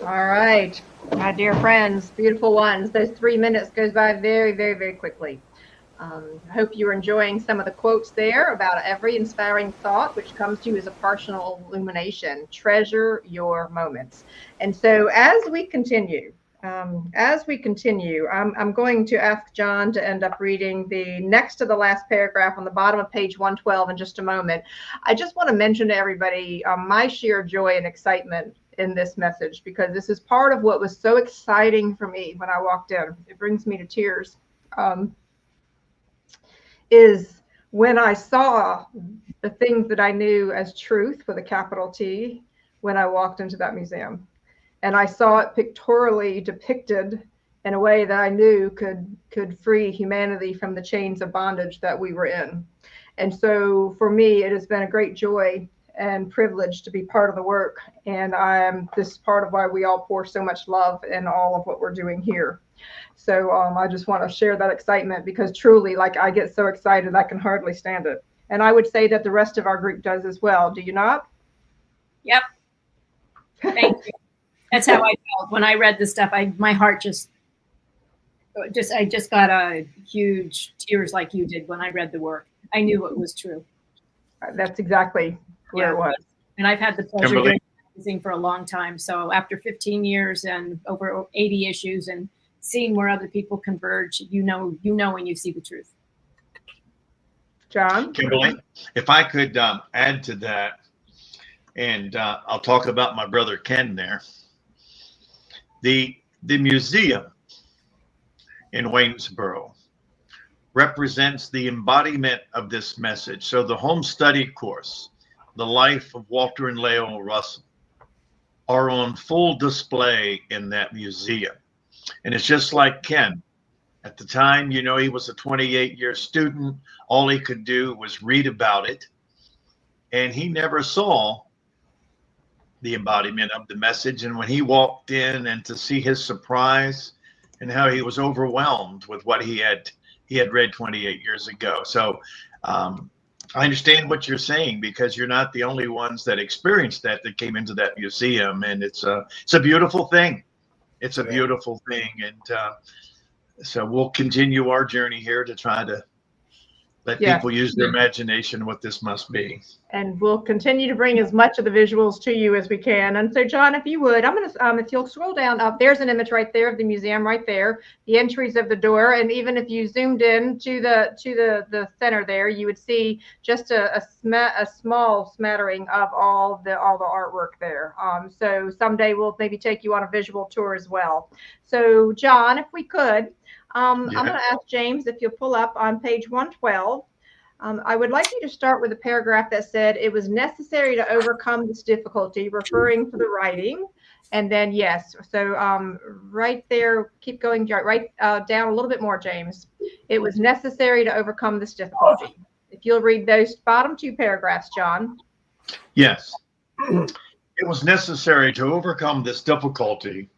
All right, my dear friends, beautiful ones. Those 3 minutes goes by very, very, very quickly. I hope you're enjoying some of the quotes there about every inspiring thought which comes to you as a personal illumination. Treasure your moments. And so as we continue, I'm going to ask John to end up reading the next to the last paragraph on the bottom of page 112 in just a moment. I just want to mention to everybody my sheer joy and excitement in this message, because this is part of what was so exciting for me when I walked in. It brings me to tears. Is when I saw the things that I knew as truth with a capital T when I walked into that museum. And I saw it pictorially depicted in a way that I knew could free humanity from the chains of bondage that we were in. And so for me, it has been a great joy and privilege to be part of the work. And this is part of why we all pour so much love in all of what we're doing here. So I just want to share that excitement, because truly, like, I get so excited I can hardly stand it. And I would say that the rest of our group does as well. Do you not? Yep. Thank you. That's how I felt when I read this stuff. My heart I just got a huge tears like you did when I read the work. I knew it was true. That's exactly where it was. And I've had the pleasure of doing this for a long time. So after 15 years and over 80 issues and seeing where other people converge, you know when you see the truth. John? Kimberly, if I could add to that, and I'll talk about my brother Ken there. The museum in Waynesboro represents the embodiment of this message. So the home study course, the life of Walter and Lao Russell, are on full display in that museum. And it's just like Ken. At the time, he was a 28-year student. All he could do was read about it. And he never saw the embodiment of the message. And when he walked in, and to see his surprise and how he was overwhelmed with what he had read 28 years ago. So I understand what you're saying, because you're not the only ones that experienced that came into that museum. And it's a beautiful thing. It's a beautiful thing. And so we'll continue our journey here to try to let people use their imagination what this must be. And we'll continue to bring as much of the visuals to you as we can. And so, John, if you would, I'm going to, if you'll scroll down up, there's an image right there of the museum right there, the entries of the door. And even if you zoomed in to the center there, you would see just a small smattering of all the artwork there. So someday we'll maybe take you on a visual tour as well. So, John, if we could, I'm going to ask James if you'll pull up on page 112. I would like you to start with a paragraph that said it was necessary to overcome this difficulty, referring to the writing. And then, yes, so right there, keep going right down a little bit more, James. It was necessary to overcome this difficulty. If you'll read those bottom two paragraphs, John. Yes. It was necessary to overcome this difficulty,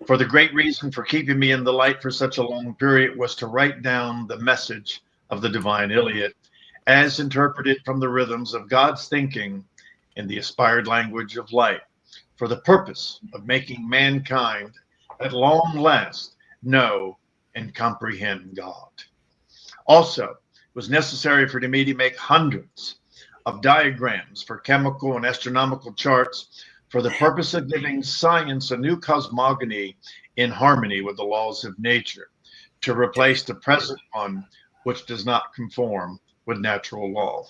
for the great reason for keeping me in the light for such a long period was to write down the message of the divine Iliad, as interpreted from the rhythms of God's thinking in the aspired language of light, for the purpose of making mankind at long last know and comprehend God. Also, it was necessary for me to make hundreds of diagrams for chemical and astronomical charts, for the purpose of giving science a new cosmogony in harmony with the laws of nature, to replace the present one which does not conform with natural law.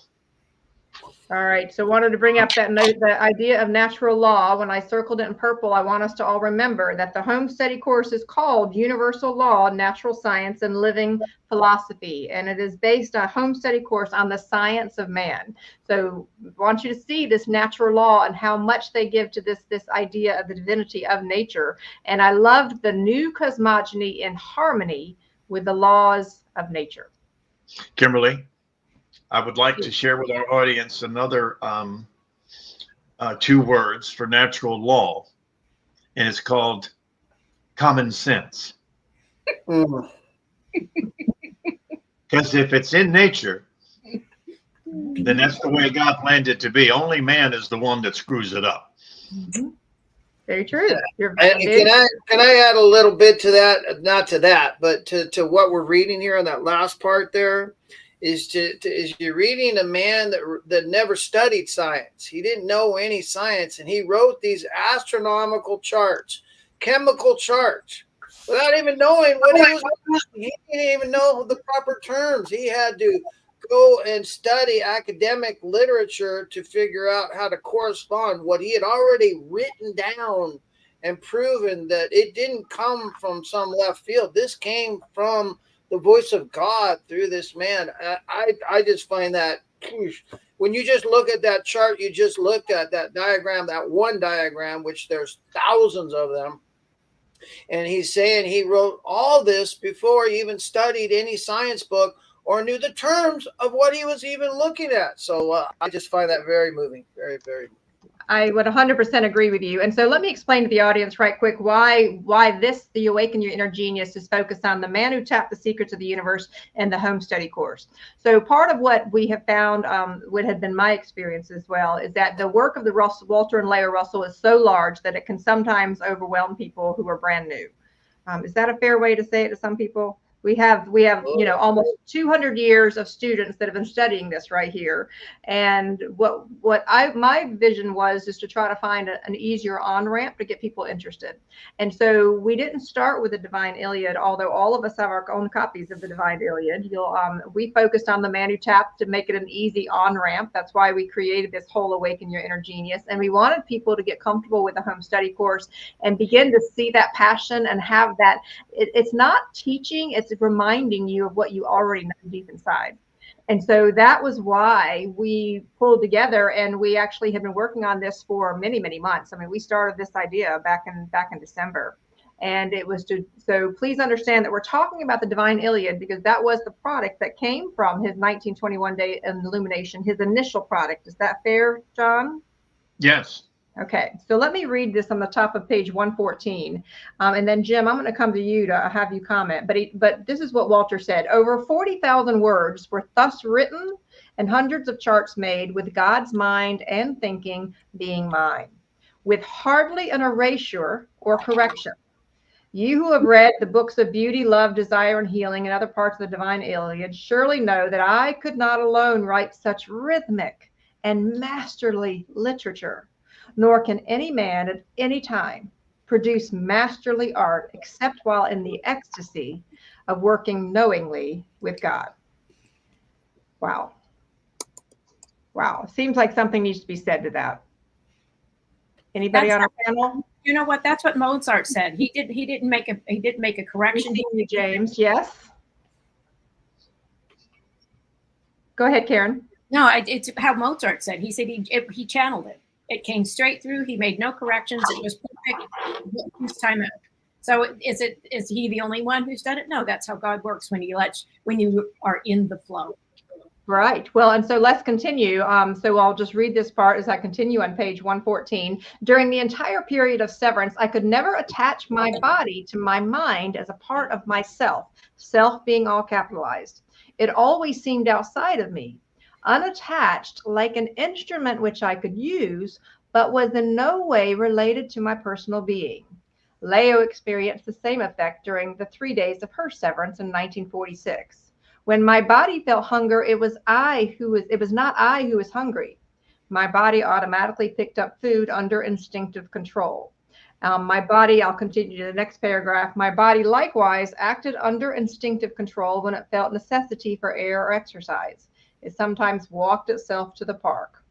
All right, so wanted to bring up that note, the idea of natural law. When I circled it in purple, I want us to all remember that the home study course is called Universal Law, Natural Science, and Living Philosophy, and it is based on a home study course on the science of man. So I want you to see this natural law and how much they give to this idea of the divinity of nature. And I loved the new cosmogony in harmony with the laws of nature. Kimberly, I would like to share with our audience another 2 words for natural law, and it's called common sense. Because if it's in nature, then that's the way God planned it to be. Only man is the one that screws it up. Very true. You're Can I add a little bit to that? Not to that, but to what we're reading here on that last part there is is you're reading a man that never studied science. He didn't know any science, and he wrote these astronomical charts, chemical charts, without even knowing what he was doing. He didn't even know the proper terms. He had to go and study academic literature to figure out how to correspond what he had already written down and proven that it didn't come from some left field. This came from the voice of God through this man. I just find that when you just look at that chart, you just looked at that diagram, that one diagram, which there's thousands of them. And he's saying he wrote all this before he even studied any science book or knew the terms of what he was even looking at. So I just find that very moving, very, very moving. I would 100% agree with you. And so let me explain to the audience right quick why the Awaken Your Inner Genius is focused on the man who tapped the secrets of the universe and the home study course. So part of what we have found, what had been my experience as well, is that the work of the Walter and Lao Russell is so large that it can sometimes overwhelm people who are brand new. Is that a fair way to say it to some people? We have almost 200 years of students that have been studying this right here. And my vision was just to try to find an easier on-ramp to get people interested. And so we didn't start with the Divine Iliad, although all of us have our own copies of the Divine Iliad. We focused on the man who tapped to make it an easy on-ramp. That's why we created this whole Awaken Your Inner Genius. And we wanted people to get comfortable with the home study course and begin to see that passion and have that. It's not teaching, it's reminding you of what you already know deep inside. And so that was why we pulled together, and we actually have been working on this for many, many months. I mean, we started this idea back in December, and it was so please understand that we're talking about the Divine Iliad because that was the product that came from his 1921 day illumination, his initial product. Is that fair, John? Yes. Okay, so let me read this on the top of page 114. And then, Jim, I'm going to come to you to have you comment. But this is what Walter said. Over 40,000 words were thus written and hundreds of charts made with God's mind and thinking being mine, with hardly an erasure or correction. You who have read the books of beauty, love, desire, and healing and other parts of the Divine Iliad surely know that I could not alone write such rhythmic and masterly literature. Nor can any man at any time produce masterly art except while in the ecstasy of working knowingly with God. Wow. Wow. Seems like something needs to be said to that. Anybody on our panel? You know what? That's what Mozart said. He didn't make a correction. James, yes. Go ahead, Karen. No, it's how Mozart said. He said he channeled it. It came straight through. He made no corrections. It was perfect. His time out. So is he the only one who's done it? No, that's how God works when you are in the flow. Right. Well, and so let's continue. So I'll just read this part as I continue on page 114. During the entire period of severance, I could never attach my body to my mind as a part of myself, self being all capitalized. It always seemed outside of me, unattached, like an instrument which I could use, but was in no way related to my personal being. Lao experienced the same effect during the 3 days of her severance in 1946. When my body felt hunger, it was not I who was hungry. My body automatically picked up food under instinctive control. I'll continue to the next paragraph. My body likewise acted under instinctive control when it felt necessity for air or exercise. It sometimes walked itself to the park,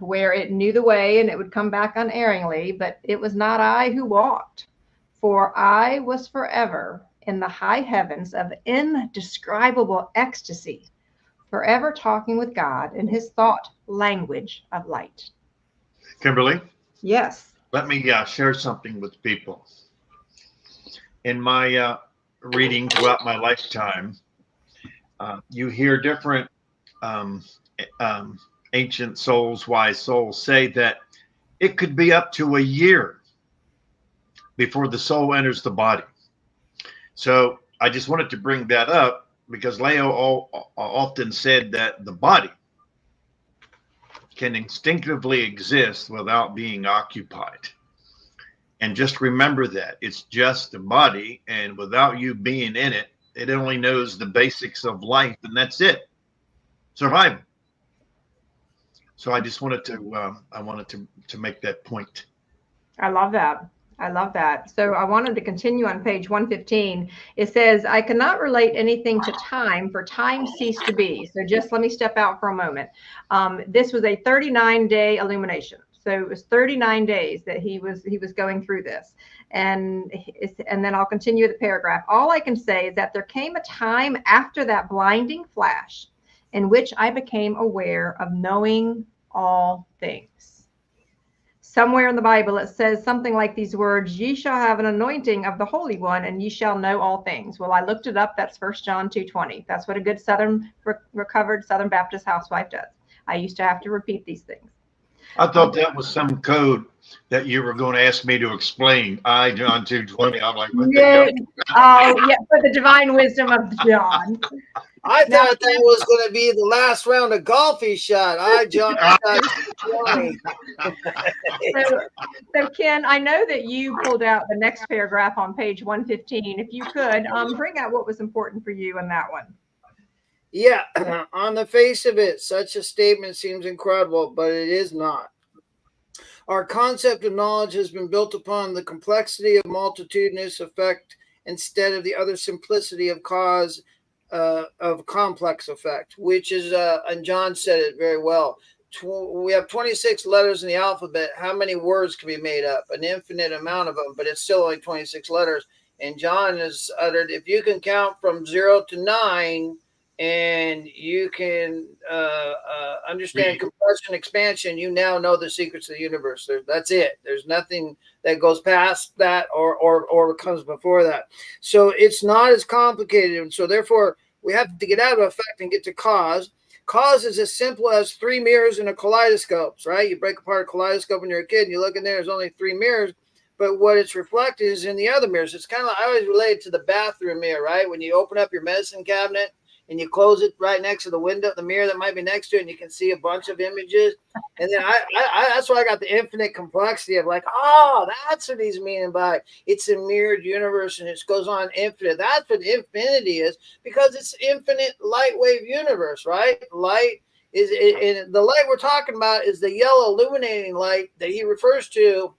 where it knew the way and it would come back unerringly, but it was not I who walked, for I was forever in the high heavens of indescribable ecstasy, forever talking with God in his thought language of light. Kimberly? Yes. Let me share something with people. In my reading throughout my lifetime, you hear different ancient souls, wise souls say that it could be up to a year before the soul enters the body. So I just wanted to bring that up because Lao often said that the body can instinctively exist without being occupied. And just remember that it's just the body, and without you being in it, it only knows the basics of life, and that's it. Survival. So I just wanted to make that point. I love that. I love that. So I wanted to continue on page 115. It says, I cannot relate anything to time, for time ceased to be. So just let me step out for a moment. This was a 39-day illumination. So it was 39 days that he was going through this. And then I'll continue the paragraph. All I can say is that there came a time after that blinding flash in which I became aware of knowing all things. Somewhere in the Bible, it says something like these words, ye shall have an anointing of the Holy One, and ye shall know all things. Well, I looked it up. That's 1 John 2:20. That's what a good recovered Southern Baptist housewife does. I used to have to repeat these things. I thought that was some code that you were going to ask me to explain. John 2:20. I'm like, what the hell? Oh, yeah, for the divine wisdom of John. I thought that was going to be the last round of golf he shot. John. So, Ken, I know that you pulled out the next paragraph on page 115. If you could, bring out what was important for you in that one. Yeah, on the face of it, such a statement seems incredible, but it is not. Our concept of knowledge has been built upon the complexity of multitudinous effect instead of the other simplicity of cause of complex effect, which is, and John said it very well. We have 26 letters in the alphabet. How many words can be made up? An infinite amount of them, but it's still only 26 letters. And John has uttered, if you can count from 0 to 9, and you can understand compression, expansion, you now know the secrets of the universe. That's it. There's nothing that goes past that or comes before that. So it's not as complicated. And so therefore, we have to get out of effect and get to cause. Cause is as simple as 3 mirrors in a kaleidoscope, right? You break apart a kaleidoscope when you're a kid and you look in there, there's only 3 mirrors. But what it's reflected is in the other mirrors. It's kind of like, I always relate it to the bathroom mirror, right? When you open up your medicine cabinet and you close it right next to the window, the mirror that might be next to it, and you can see a bunch of images. And then I that's why I got the infinite complexity of like, oh, that's what he's meaning by it's a mirrored universe and it goes on infinite. That's what infinity is, because it's infinite light wave universe, right? Light is, and the light we're talking about is the yellow illuminating light that he refers to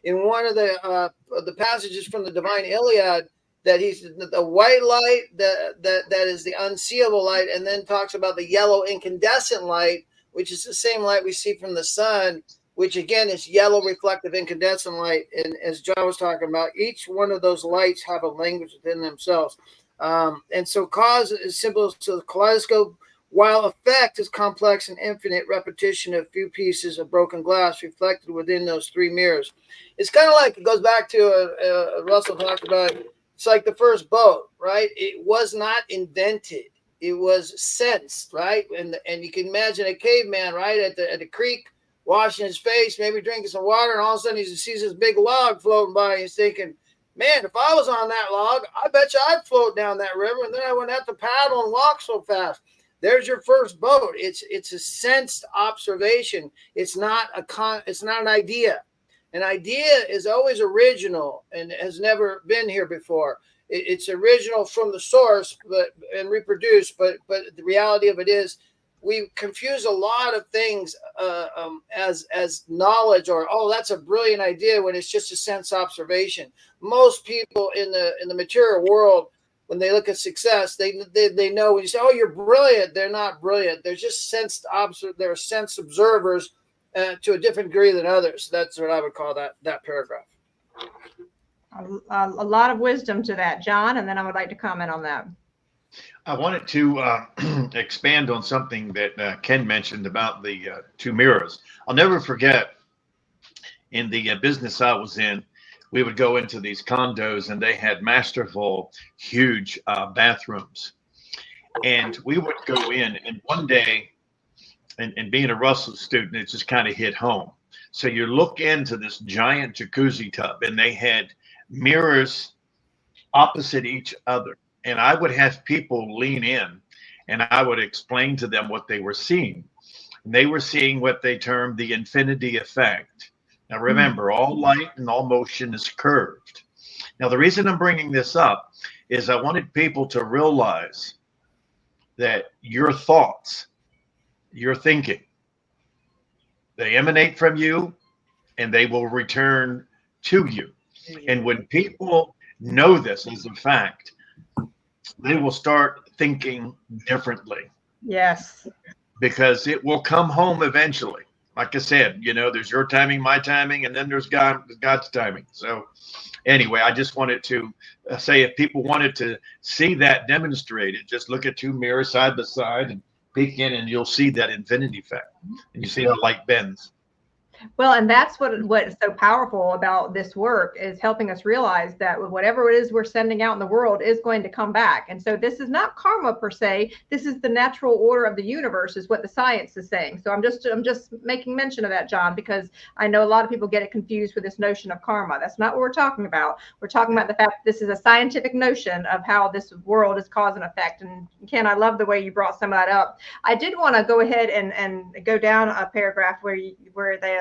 in one of the passages from the divine Iliad, that he's the white light that is the unseeable light, and then talks about the yellow incandescent light, which is the same light we see from the sun, which again is yellow reflective incandescent light. And as John was talking about, each one of those lights have a language within themselves. And so cause is simple. So the kaleidoscope, while effect is complex and infinite repetition of few pieces of broken glass reflected within those 3 mirrors. It's kind of like, it goes back to Russell talked about, it's like the first boat, right? It was not invented. It was sensed, right? And you can imagine a caveman, right, at the creek, washing his face, maybe drinking some water, and all of a sudden he sees this big log floating by, and he's thinking, man, if I was on that log, I bet you I'd float down that river, and then I wouldn't have to paddle and walk so fast. There's your first boat. It's a sensed observation. It's not an idea. An idea is always original and has never been here before. It's original from the source, and reproduced. But the reality of it is, we confuse a lot of things as knowledge, or that's a brilliant idea, when it's just a sense observation. Most people in the material world, when they look at success, they know when you say, "Oh, you're brilliant," they're not brilliant. They're just they're sense observers. To a different degree than others. That's what I would call that paragraph. A lot of wisdom to that, John, and then I would like to comment on that. I wanted to expand on something that Ken mentioned about the 2 mirrors. I'll never forget, in the business I was in, we would go into these condos and they had masterful, huge bathrooms. And we would go in, and one day, and being a Russell student, it just kind of hit home. So you look into this giant jacuzzi tub, and they had mirrors opposite each other. And I would have people lean in, and I would explain to them what they were seeing. And they were seeing what they termed the infinity effect. Now remember, all light and all motion is curved. Now the reason I'm bringing this up is I wanted people to realize that your thoughts, your thinking, they emanate from you and they will return to you. And when people know this as a fact, they will start thinking differently. Yes. Because it will come home eventually. Like I said, you know, there's your timing, my timing, and then there's God's timing. So anyway, I just wanted to say if people wanted to see that demonstrated, just look at two mirrors side by side and peek in and you'll see that infinity effect. And you see how light bends. Well, and that's what is so powerful about this work, is helping us realize that whatever it is we're sending out in the world is going to come back. And so this is not karma per se. This is the natural order of the universe, is what the science is saying. So I'm just making mention of that, John, because I know a lot of people get it confused with this notion of karma. That's not what we're talking about. We're talking about the fact that this is a scientific notion of how this world is cause and effect. And Ken, I love the way you brought some of that up. I did want to go ahead and go down a paragraph where they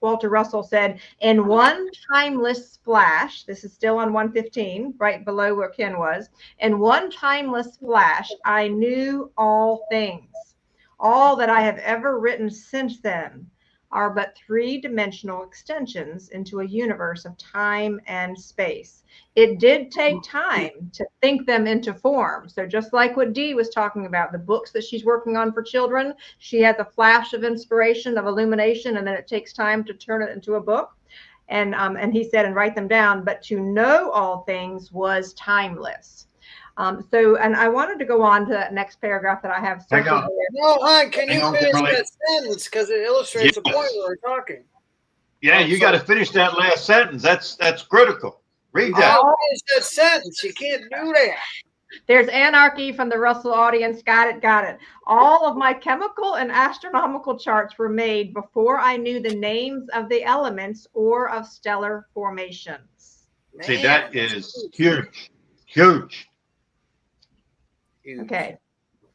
Walter Russell said, in one timeless flash, this is still on 115, right below where Ken was, in one timeless flash, I knew all things. All that I have ever written since then are but three-dimensional extensions into a universe of time and space. It did take time to think them into form. So just like what Dee was talking about, the books that she's working on for children, she has a flash of inspiration, of illumination, and then it takes time to turn it into a book. And he said, and write them down, but to know all things was timeless. And I wanted to go on to that next paragraph that I have. No, hon, can you finish that sentence, because it illustrates the point we were talking. Yeah, you got to finish that last sentence. That's critical. Read that. I'll finish that sentence. You can't do that. There's anarchy from the Russell audience. Got it. All of my chemical and astronomical charts were made before I knew the names of the elements or of stellar formations. See, that is huge. Huge. Okay.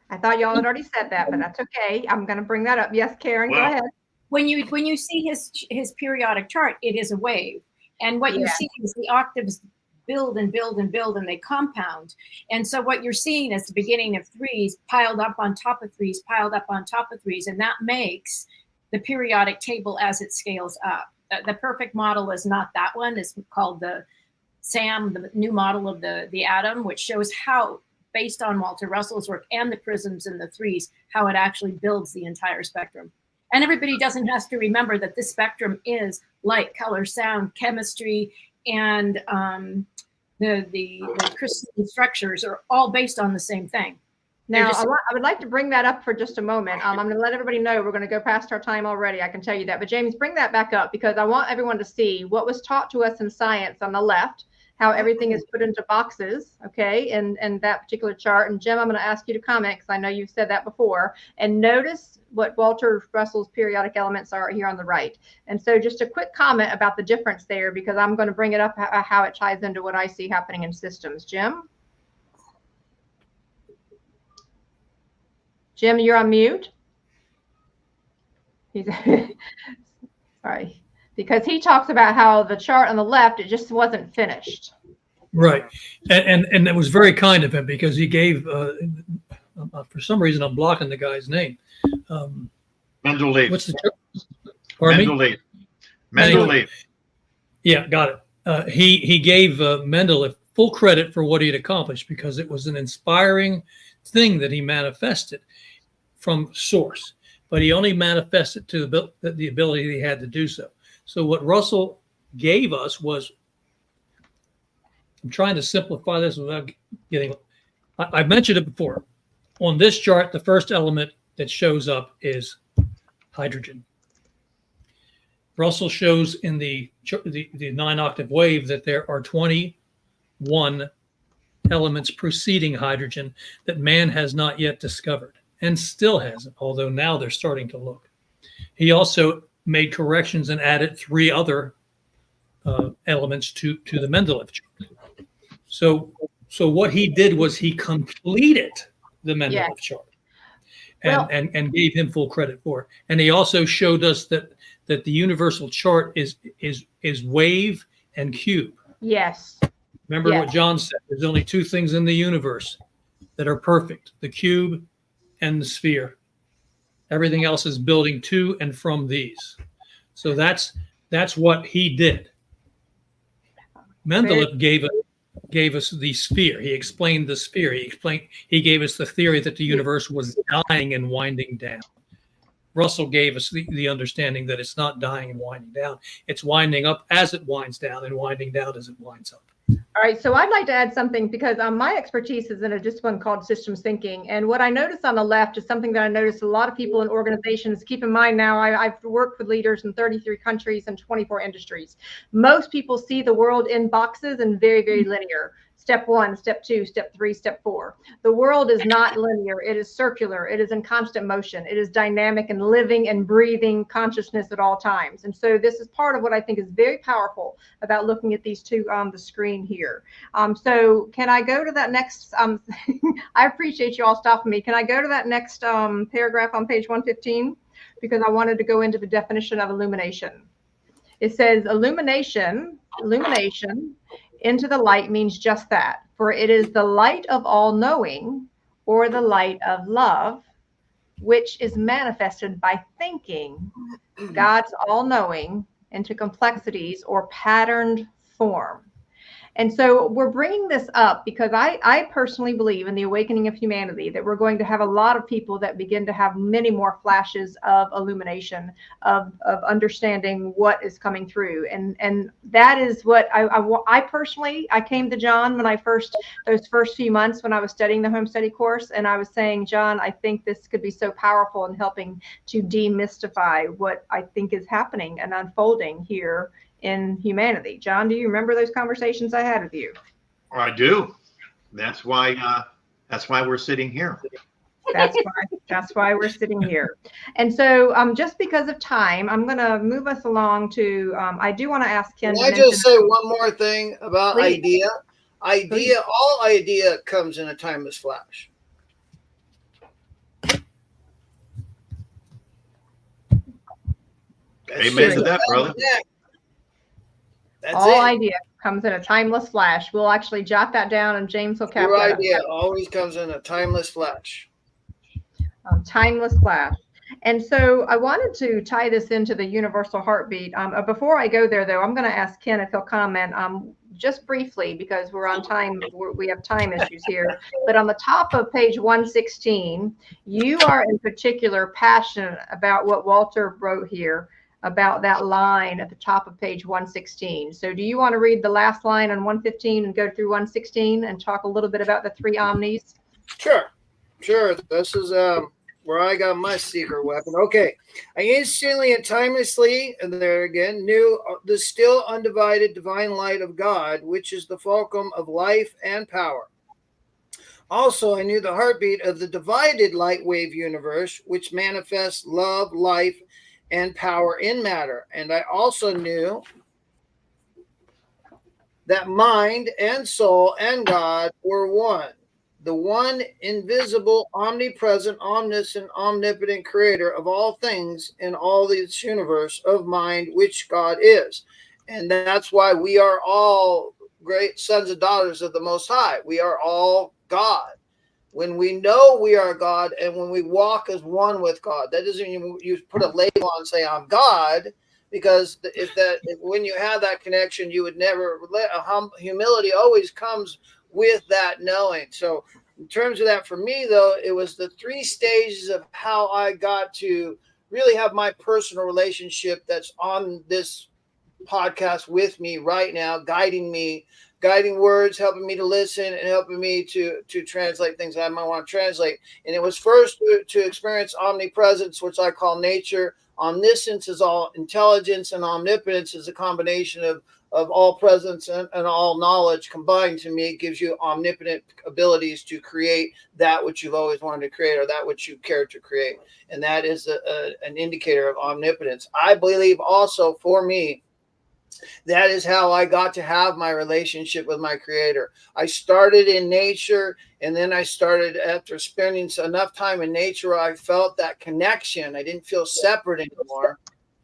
I thought y'all had already said that, but that's okay. I'm going to bring that up. Yes, Karen, go ahead. When you see his periodic chart, it is a wave. And what you see is the octaves build and build and build, and they compound. And so what you're seeing is the beginning of threes piled up on top of threes, piled up on top of threes. And that makes the periodic table as it scales up. The perfect model is not that one. It's called the SAM, the new model of the atom, which shows how, based on Walter Russell's work and the prisms and the threes, how it actually builds the entire spectrum. And everybody doesn't have to remember that this spectrum is light, color, sound, chemistry, and the crystalline structures are all based on the same thing. Now, I would like to bring that up for just a moment. I'm going to let everybody know we're going to go past our time already. I can tell you that. But James, bring that back up, because I want everyone to see what was taught to us in science on the left, how everything is put into boxes, okay, and that particular chart. And Jim, I'm going to ask you to comment, because I know you've said that before. And notice what Walter Russell's periodic elements are here on the right. And so just a quick comment about the difference there, because I'm going to bring it up how it ties into what I see happening in systems. Jim? Jim, you're on mute. He's sorry. Because he talks about how the chart on the left, it just wasn't finished. Right. And that was very kind of him, because he gave, for some reason, I'm blocking the guy's name. Mendeleev. What's the chart? Pardon me? Mendeleev. Yeah, got it. He gave Mendeleev full credit for what he had accomplished, because it was an inspiring thing that he manifested from source. But he only manifested to the ability he had to do so. So what Russell gave us was, I'm trying to simplify this without getting, I've mentioned it before. On this chart, the first element that shows up is hydrogen. Russell shows in the 9-octave wave that there are 21 elements preceding hydrogen that man has not yet discovered, and still hasn't, although now they're starting to look. He also made corrections and added 3 other elements to the Mendeleev chart. So what he did was he completed the Mendeleev chart and gave him full credit for it. And he also showed us that that the universal chart is wave and cube. Yes. Remember Yes. what John said, there's only two things in the universe that are perfect, the cube and the sphere. Everything else is building to and from these. So that's what he did. Mendeleev gave us the sphere. He explained the sphere. He gave us the theory that the universe was dying and winding down. Russell gave us the understanding that it's not dying and winding down. It's winding up as it winds down and winding down as it winds up. All right, so I'd like to add something because my expertise is in a discipline called systems thinking. And what I notice on the left is something that I notice a lot of people in organizations, keep in mind now, I've worked with leaders in 33 countries and 24 industries. Most people see the world in boxes and very, very linear. Step 1, step 2, step 3, step 4. The world is not linear. It is circular. It is in constant motion. It is dynamic and living and breathing consciousness at all times. And so this is part of what I think is very powerful about looking at these two on the screen here. So can I go to that next? I appreciate you all stopping me. Can I go to that next paragraph on page 115? Because I wanted to go into the definition of illumination. It says illumination into the light means just that, for it is the light of all knowing, or the light of love, which is manifested by thinking God's all knowing into complexities or patterned form. And so we're bringing this up because I personally believe in the awakening of humanity that we're going to have a lot of people that begin to have many more flashes of illumination, of understanding what is coming through. And that is what I personally came to John when those first few months when I was studying the home study course. And I was saying, John, I think this could be so powerful in helping to demystify what I think is happening and unfolding here in humanity. John, do you remember those conversations I had with you? I do. That's why we're sitting here. That's why we're sitting here. And so just because of time, I'm going to move us along to, I do want to ask Ken. Can I just say one more thing about Please. idea? All idea comes in a timeless flash. Amen to that, brother. That's all it. idea comes in a timeless flash. We'll actually jot that down and James will cap Your that idea up. always comes in a timeless flash. Timeless flash. And so I wanted to tie this into the universal heartbeat. Before I go there, though, I'm going to ask Ken if he'll comment just briefly because we're on time. We have time issues here. But on the top of page 116, you are in particular passionate about what Walter wrote here about that line at the top of page 116. So do you want to read the last line on 115 and go through 116 and talk a little bit about the three omnis? Sure. This is where I got my secret weapon. Okay. I instantly and timelessly, and there again, knew the still undivided divine light of God, which is the fulcrum of life and power. Also, I knew the heartbeat of the divided light wave universe, which manifests love, life, and power in matter. And I also knew that mind and soul and God were one, the one invisible, omnipresent, omniscient, omnipotent creator of all things in all this universe of mind, which God is. And that's why we are all great sons and daughters of the Most High. We are all God. When we know we are God and when we walk as one with God, that doesn't mean you put a label on and say, I'm God, because when you have that connection, you would never let humility always comes with that knowing. So in terms of that, for me, though, it was the 3 stages of how I got to really have my personal relationship that's on this podcast with me right now, guiding words, helping me to listen, and helping me to translate things that I might want to translate. And it was first to experience omnipresence, which I call nature. Omniscience is all intelligence, and omnipotence is a combination of all presence and all knowledge combined. To me, it gives you omnipotent abilities to create that which you've always wanted to create or that which you care to create. And that is an indicator of omnipotence. I believe also for me, that is how I got to have my relationship with my creator. I started in nature, and then I started after spending enough time in nature, I felt that connection. I didn't feel separate anymore.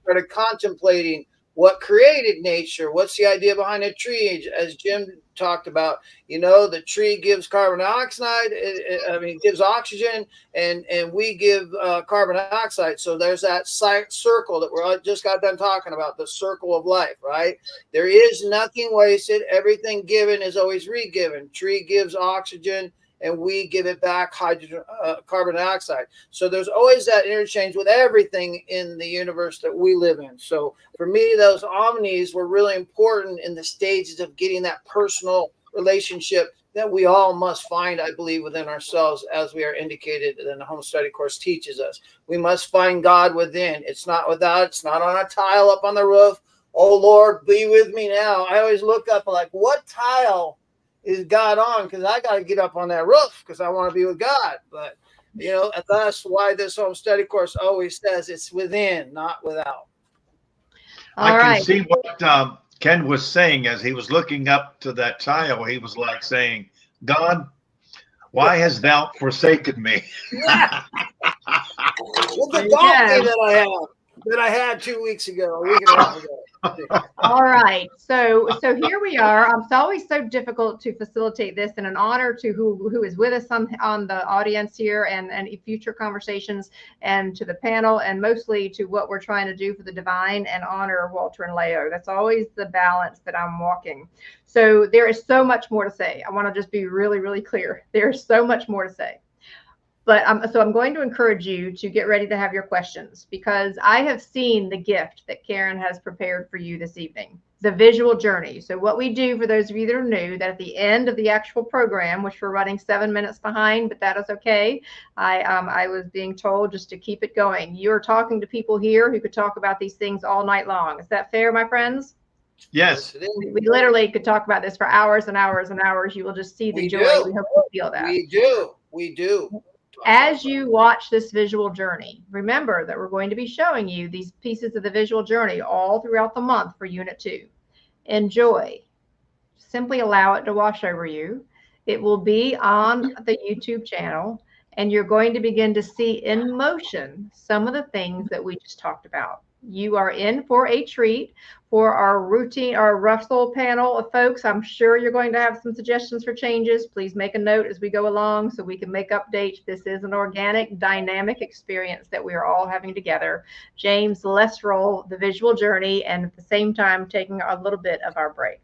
started contemplating what created nature. What's the idea behind a tree? As Jim talked about, the tree gives carbon dioxide. It gives oxygen, and we give carbon dioxide. So there's that circle that we're just got done talking about, the circle of life, right? There is nothing wasted. Everything given is always re-given. Tree gives oxygen, and we give it back hydrogen, carbon dioxide. So there's always that interchange with everything in the universe that we live in. So for me, those omnis were really important in the stages of getting that personal relationship that we all must find, I believe, within ourselves, as we are indicated in the home study course teaches us. We must find God within. It's not without, it's not on a tile up on the roof. Oh, Lord, be with me now. I always look up like, what tile is God on? Because I got to get up on that roof because I want to be with God. But, and that's why this home study course always says it's within, not without. I can see what Ken was saying as he was looking up to that tile. He was like saying, God, why hast thou forsaken me? Yeah. With the donkey that I had 2 weeks ago, a week and a half ago. All right. So here we are. It's always so difficult to facilitate this, and an honor to who is with us on the audience here and future conversations, and to the panel, and mostly to what we're trying to do for the divine and honor Walter and Leo. That's always the balance that I'm walking. So there is so much more to say. I want to just be really, really clear. There's so much more to say. But so I'm going to encourage you to get ready to have your questions, because I have seen the gift that Karen has prepared for you this evening, the visual journey. So what we do, for those of you that are new, that at the end of the actual program, which we're running 7 minutes behind, but that is okay. I was being told just to keep it going. You're talking to people here who could talk about these things all night long. Is that fair, my friends? Yes. We literally could talk about this for hours and hours and hours. You will just see the joy. We hope you feel that. We do. As you watch this visual journey, remember that we're going to be showing you these pieces of the visual journey all throughout the month for Unit 2. Enjoy. Simply allow it to wash over you. It will be on the YouTube channel, and you're going to begin to see in motion some of the things that we just talked about. You are in for a treat for our routine, our Russell panel of folks. I'm sure you're going to have some suggestions for changes. Please make a note as we go along so we can make updates. This is an organic, dynamic experience that we are all having together. James, let's roll the visual journey, and at the same time taking a little bit of our break.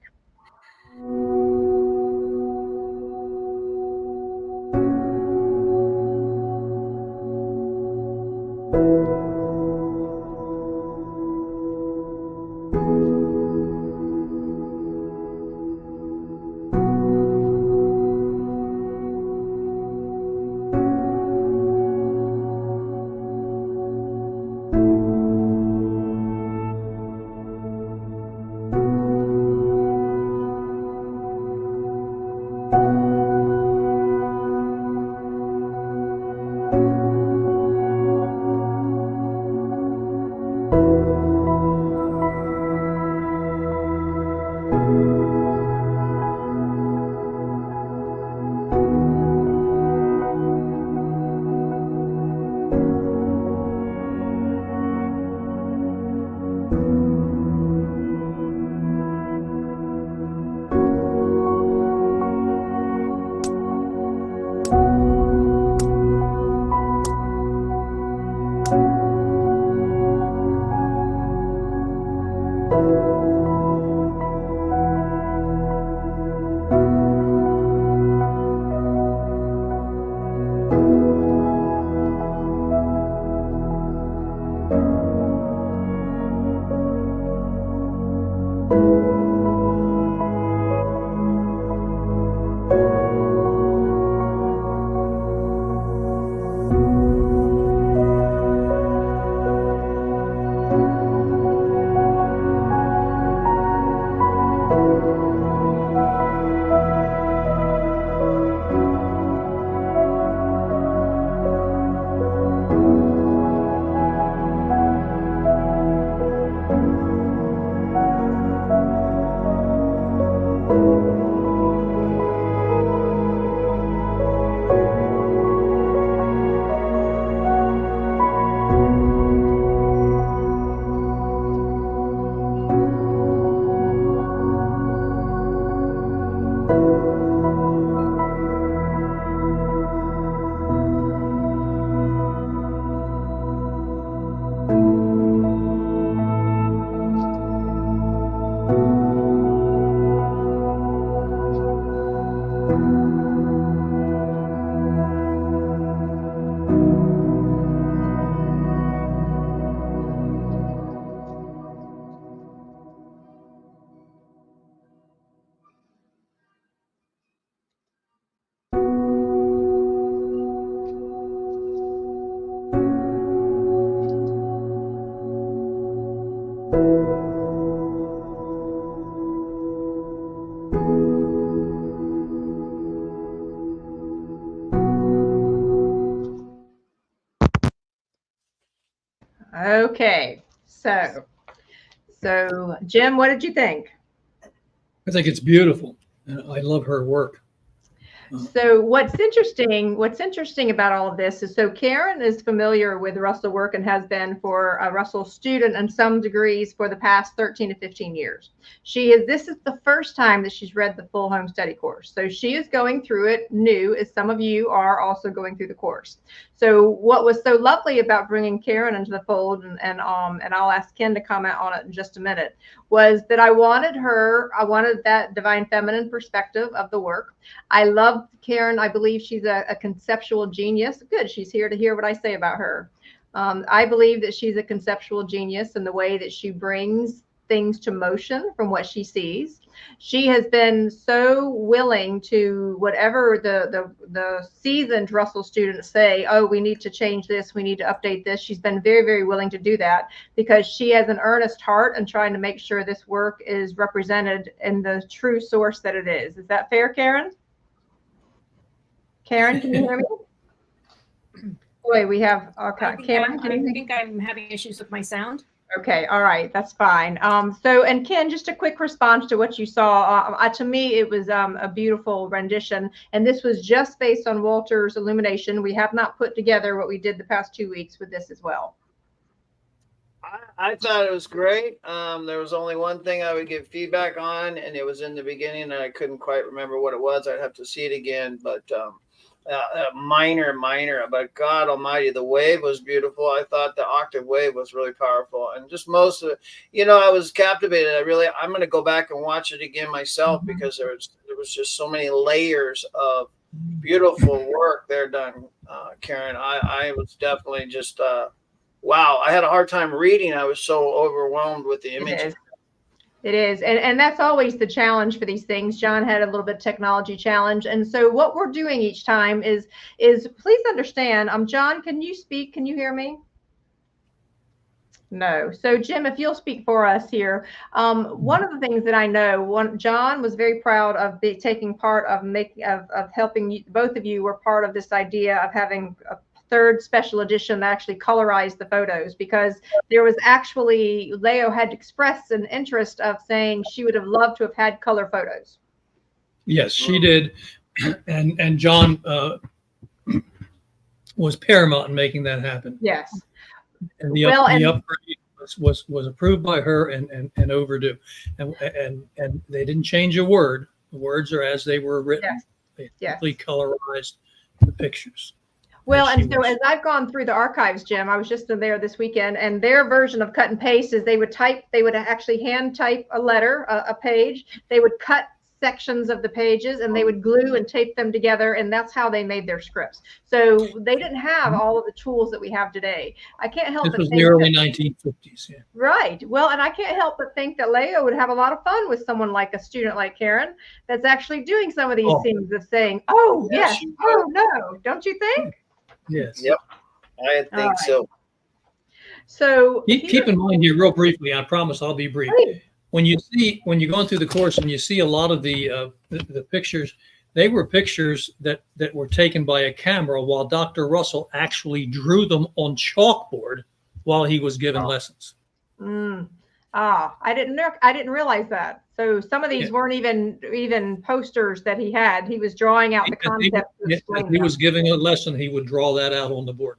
Okay, so Jim, what did you think? I think it's beautiful. I love her work. So what's interesting about all of this is, so Karen is familiar with Russell work and has been for a Russell student in some degrees for the past 13 to 15 years. This is the first time that she's read the full home study course. So she is going through it new, as some of you are also going through the course. So what was so lovely about bringing Karen into the fold, and I'll ask Ken to comment on it in just a minute, was that I wanted that divine feminine perspective of the work. I love Karen. I believe she's a conceptual genius. Good. She's here to hear what I say about her. I believe that she's a conceptual genius in the way that she brings things to motion from what she sees. She has been so willing to, whatever the seasoned Russell students say, oh, we need to change this, we need to update this. She's been very, very willing to do that because she has an earnest heart and trying to make sure this work is represented in the true source that it is. Is that fair, Karen? Karen, can you hear me? Boy, we have, okay. Karen, I think I'm having issues with my sound. Okay, all right, that's fine. And Ken, just a quick response to what you saw. To me, it was a beautiful rendition, and this was just based on Walter's Illumination. We have not put together what we did the past 2 weeks with this as well. I thought it was great. There was only one thing I would give feedback on, and it was in the beginning, and I couldn't quite remember what it was. I'd have to see it again, but minor, but God Almighty, the wave was beautiful. I thought the octave wave was really powerful, and just most of it, I was captivated. I'm going to go back and watch it again myself because there was just so many layers of beautiful work there done, Karen. I was definitely just wow. I had a hard time reading. I was so overwhelmed with the images. It is. And that's always the challenge for these things. John had a little bit of technology challenge. And so what we're doing each time is please understand, John, can you speak? Can you hear me? No. So Jim, if you'll speak for us here. One of the things that I know, John was very proud of taking part of helping you, both of you were part of this idea of having a third special edition that actually colorized the photos, because there was actually, Leo had expressed an interest of saying she would have loved to have had color photos. Yes, she did. And John was paramount in making that happen. Yes. And the upgrade was approved by her and overdue. And they didn't change a word. The words are as they were written. Yes. They simply colorized the pictures. Well, and so as I've gone through the archives, Jim, I was just in there this weekend, and their version of cut and paste is they would actually hand type a letter, a page. They would cut sections of the pages and they would glue and tape them together, and that's how they made their scripts. So they didn't have all of the tools that we have today. I can't help but think this was the early 1950s. Yeah. Right. Well, and I can't help but think that Leo would have a lot of fun with someone like a student like Karen that's actually doing some of these things of saying, oh, yes, oh, no, don't you think? Yes. Yep. I think so. So keep in mind here, real briefly, I promise I'll be brief. Right. When you're going through the course and you see a lot of the pictures, they were pictures that were taken by a camera while Dr. Russell actually drew them on chalkboard while he was giving lessons. I didn't realize that. So some of these weren't even posters that he had. He was drawing out the concept. If he was giving a lesson, he would draw that out on the board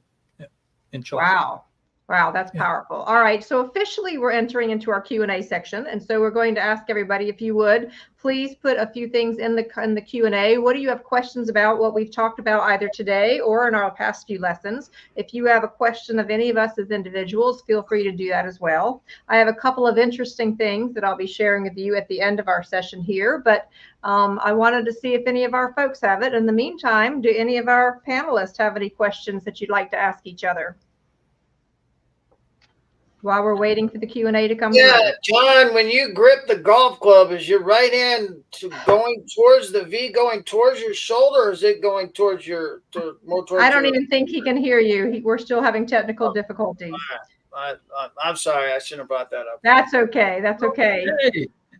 in chalk. Wow, that's powerful. All right, so officially we're entering into our Q&A section, and so we're going to ask everybody, if you would, please put a few things in the Q&A. What do you have questions about what we've talked about either today or in our past few lessons? If you have a question of any of us as individuals, feel free to do that as well. I have a couple of interesting things that I'll be sharing with you at the end of our session here, but I wanted to see if any of our folks have it. In the meantime, do any of our panelists have any questions that you'd like to ask each other while we're waiting for the Q&A to come through? John, when you grip the golf club, is your right hand going towards the V, going towards your shoulder, or is it going towards more towards I don't even think he can hear you. We're still having technical difficulties. I'm sorry, I shouldn't have brought that up. That's okay. That's okay.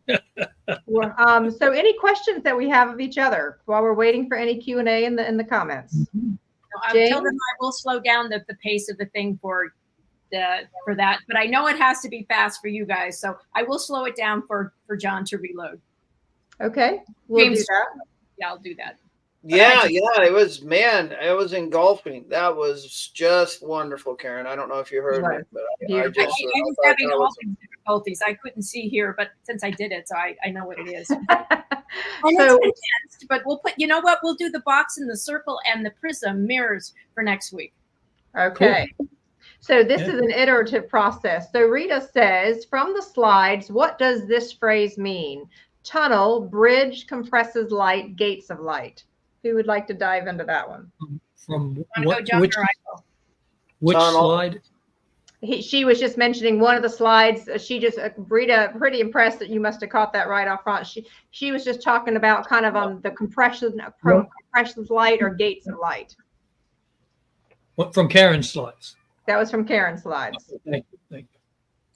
So any questions that we have of each other while we're waiting for any Q&A in the comments? I'll tell them I will slow down the pace of the thing for for that, but I know it has to be fast for you guys, so I will slow it down for John to reload. Okay, we'll James, do that. Yeah, I'll do that. Yeah, it was, man, it was engulfing. That was just wonderful, Karen. I don't know if you heard me, but I just I was having all kinds of difficulties. I couldn't see here, but since I did it, so I know what it is. And it's condensed, but we'll put, you know what, we'll do the box and the circle and the prism mirrors for next week. Okay. Cool. So this is an iterative process. So Rita says, from the slides, what does this phrase mean? Tunnel, bridge, compresses light, gates of light. Who would like to dive into that one? From which slide? She was just mentioning one of the slides. Rita, pretty impressed that you must have caught that right off front. She was just talking about kind of on the compresses light or gates of light. What, from Karen's slides? That was from Karen's slides. Thank you.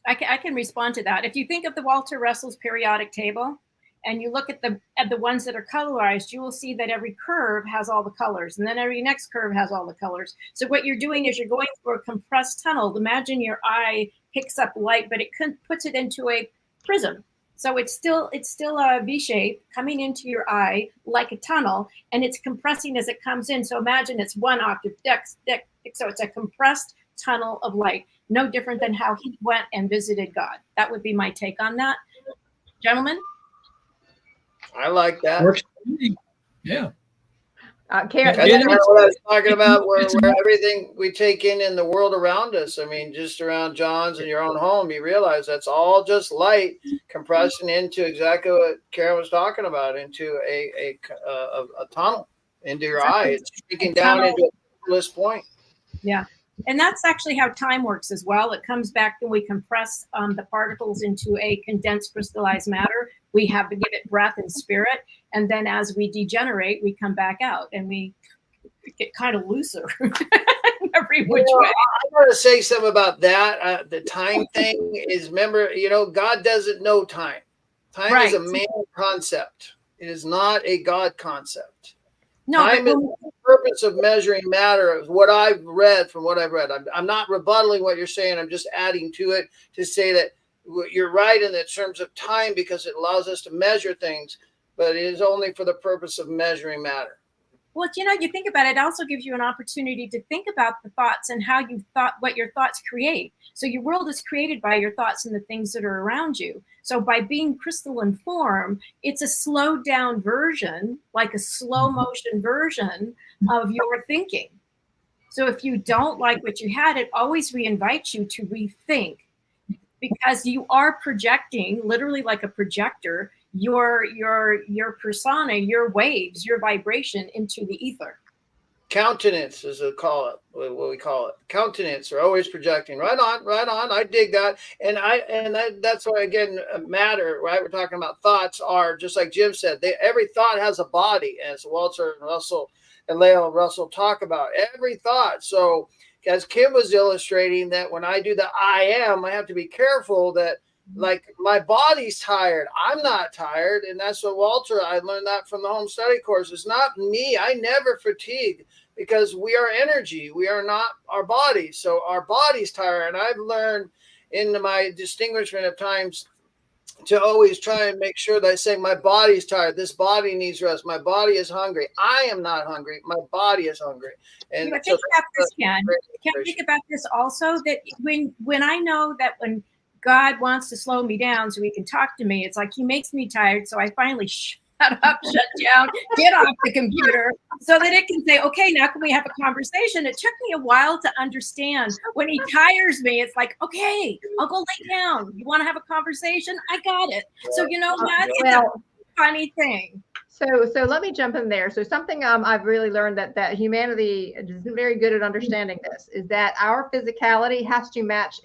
I can respond to that. If you think of the Walter Russell's periodic table, and you look at the ones that are colorized, you will see that every curve has all the colors, and then every next curve has all the colors. So what you're doing is you're going through a compressed tunnel. Imagine your eye picks up light, but it puts it into a prism. So it's still a V shape coming into your eye like a tunnel, and it's compressing as it comes in. So imagine it's 1 octave thick. So it's a compressed tunnel of light, no different than how he went and visited God. That would be my take on that. Gentlemen? I like that. Works for me. Yeah. Karen, that's kind of what I was talking about, where everything we take in the world around us. I mean, just around John's and your own home, you realize that's all just light compressing into exactly what Karen was talking about, into a tunnel into your eye. It's streaking down into a this point. Yeah. And that's actually how time works as well. It comes back when we compress the particles into a condensed crystallized matter. We have to give it breath and spirit. And then as we degenerate, we come back out and we get kind of looser every which way. I want to say something about that. The time thing is, remember, God doesn't know time. Time is a man concept. It is not a God concept. No, time is the purpose of measuring matter, is what I've read from what I've read. I'm not rebuttaling what you're saying. I'm just adding to it to say that you're right in the terms of time, because it allows us to measure things, but it is only for the purpose of measuring matter. Well, you think about it, it also gives you an opportunity to think about the thoughts and how you thought, what your thoughts create. So your world is created by your thoughts and the things that are around you. So by being crystalline form, it's a slowed down version, like a slow motion version of your thinking. So if you don't like what you had, it always reinvites you to rethink, because you are projecting, literally like a projector, your persona, your waves, your vibration into the ether. Countenance is what we call it. Countenance are always projecting. Right on. I dig that. And that's why, again, matter, right? We're talking about thoughts are, just like Jim said, every thought has a body, as Walter Russell and Lao Russell talk about. Every thought. So as Kim was illustrating, that when I do the I am, I have to be careful that, like, my body's tired, I'm not tired. And that's what Walter, I learned that from the home study course. It's not me. I never fatigue, because we are energy. We are not our body. So our body's tired. And I've learned in my distinguishment of times to always try and make sure that I say, my body's tired. This body needs rest. My body is hungry. I am not hungry. My body is hungry. And think about this, Ken. Think about this also, that when I know that when God wants to slow me down so he can talk to me, it's like he makes me tired. So I finally shut up, shut down, get off the computer so that it can say, okay, now can we have a conversation? It took me a while to understand. When he tires me, it's like, okay, I'll go lay down. You want to have a conversation? I got it. So it's a funny thing. So let me jump in there. So something I've really learned that humanity isn't very good at understanding this, is that our physicality has to match,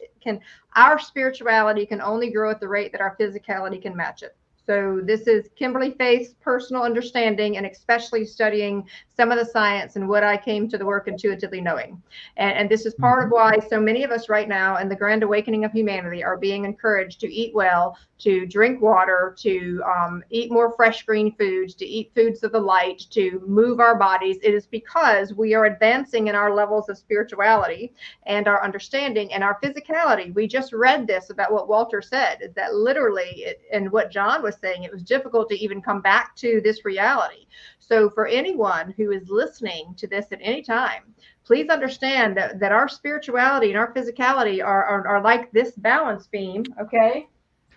our spirituality can only grow at the rate that our physicality can match it. So this is Kimberly Faith's personal understanding, and especially studying some of the science and what I came to the work intuitively knowing. And this is part of why so many of us right now in the grand awakening of humanity are being encouraged to eat well, to drink water, to eat more fresh green foods, to eat foods of the light, to move our bodies. It is because we are advancing in our levels of spirituality and our understanding and our physicality. We just read this about what Walter said, that literally, and what John was saying, it was difficult to even come back to this reality. So for anyone who is listening to this at any time, please understand that our spirituality and our physicality are like this balance beam, okay?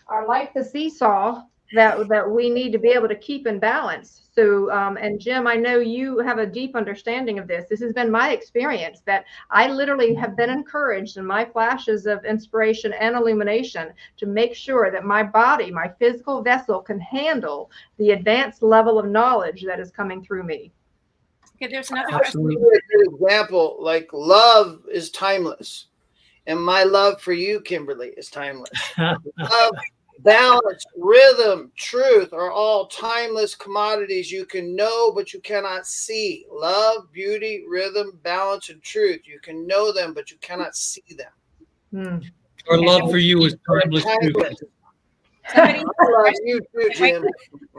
Are like the seesaw that we need to be able to keep in balance. So, and Jim, I know you have a deep understanding of this. This has been my experience, that I literally have been encouraged in my flashes of inspiration and illumination to make sure that my body, my physical vessel, can handle the advanced level of knowledge that is coming through me. Okay, there's another Absolutely. A good example, like love is timeless, and my love for you, Kimberly, is timeless. Love, balance, rhythm, truth are all timeless commodities you can know, but you cannot see. Love, beauty, rhythm, balance, and truth. You can know them, but you cannot see them. Our love for you is timeless too. Somebody, I love you too, Jim.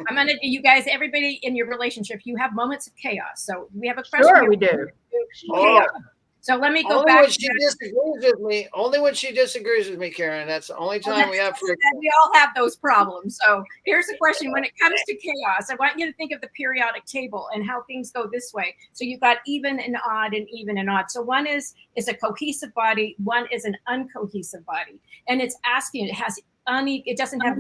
I'm gonna do, you guys, everybody in your relationship, you have moments of chaos. So we have a question. Sure, here. we do. Oh, So let me go only back. when she disagrees with me. Only when she disagrees with me, Karen. That's the only time we have friction. We all have those problems. So here's the question: when it comes to chaos, I want you to think of the periodic table and how things go this way. So you've got even and odd and even and odd. So one is a cohesive body, one is an uncohesive body, and it's asking. It has it doesn't have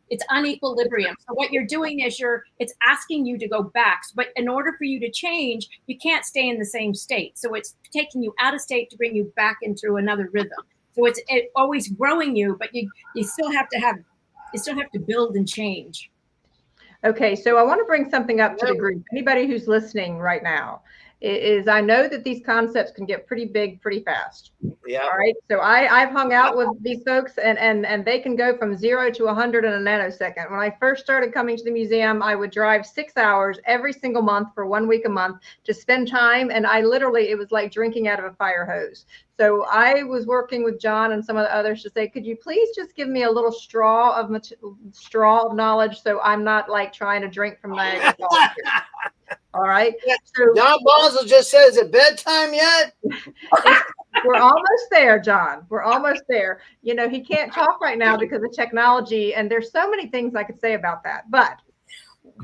it's unequilibrium. So what you're doing is it's asking you to go back. But in order for you to change, you can't stay in the same state. So it's taking you out of state to bring you back into another rhythm. So it's always growing you, but you still have to build and change. Okay, so I want to bring something up to the group. Anybody who's listening right now is I know that these concepts can get pretty big pretty fast. Yeah. All right. So I've hung out with these folks and they can go from 0 to 100 in a nanosecond. When I first started coming to the museum, I would drive 6 hours every single month for 1 week a month to spend time. And it was like drinking out of a fire hose. So I was working with John and some of the others to say, could you please just give me a little straw of knowledge so I'm not like trying to drink from Niagara Falls here. All right. So John Bonsall just said, is it bedtime yet? We're almost there, John. We're almost there. You know, he can't talk right now because of technology, and there's so many things I could say about that. But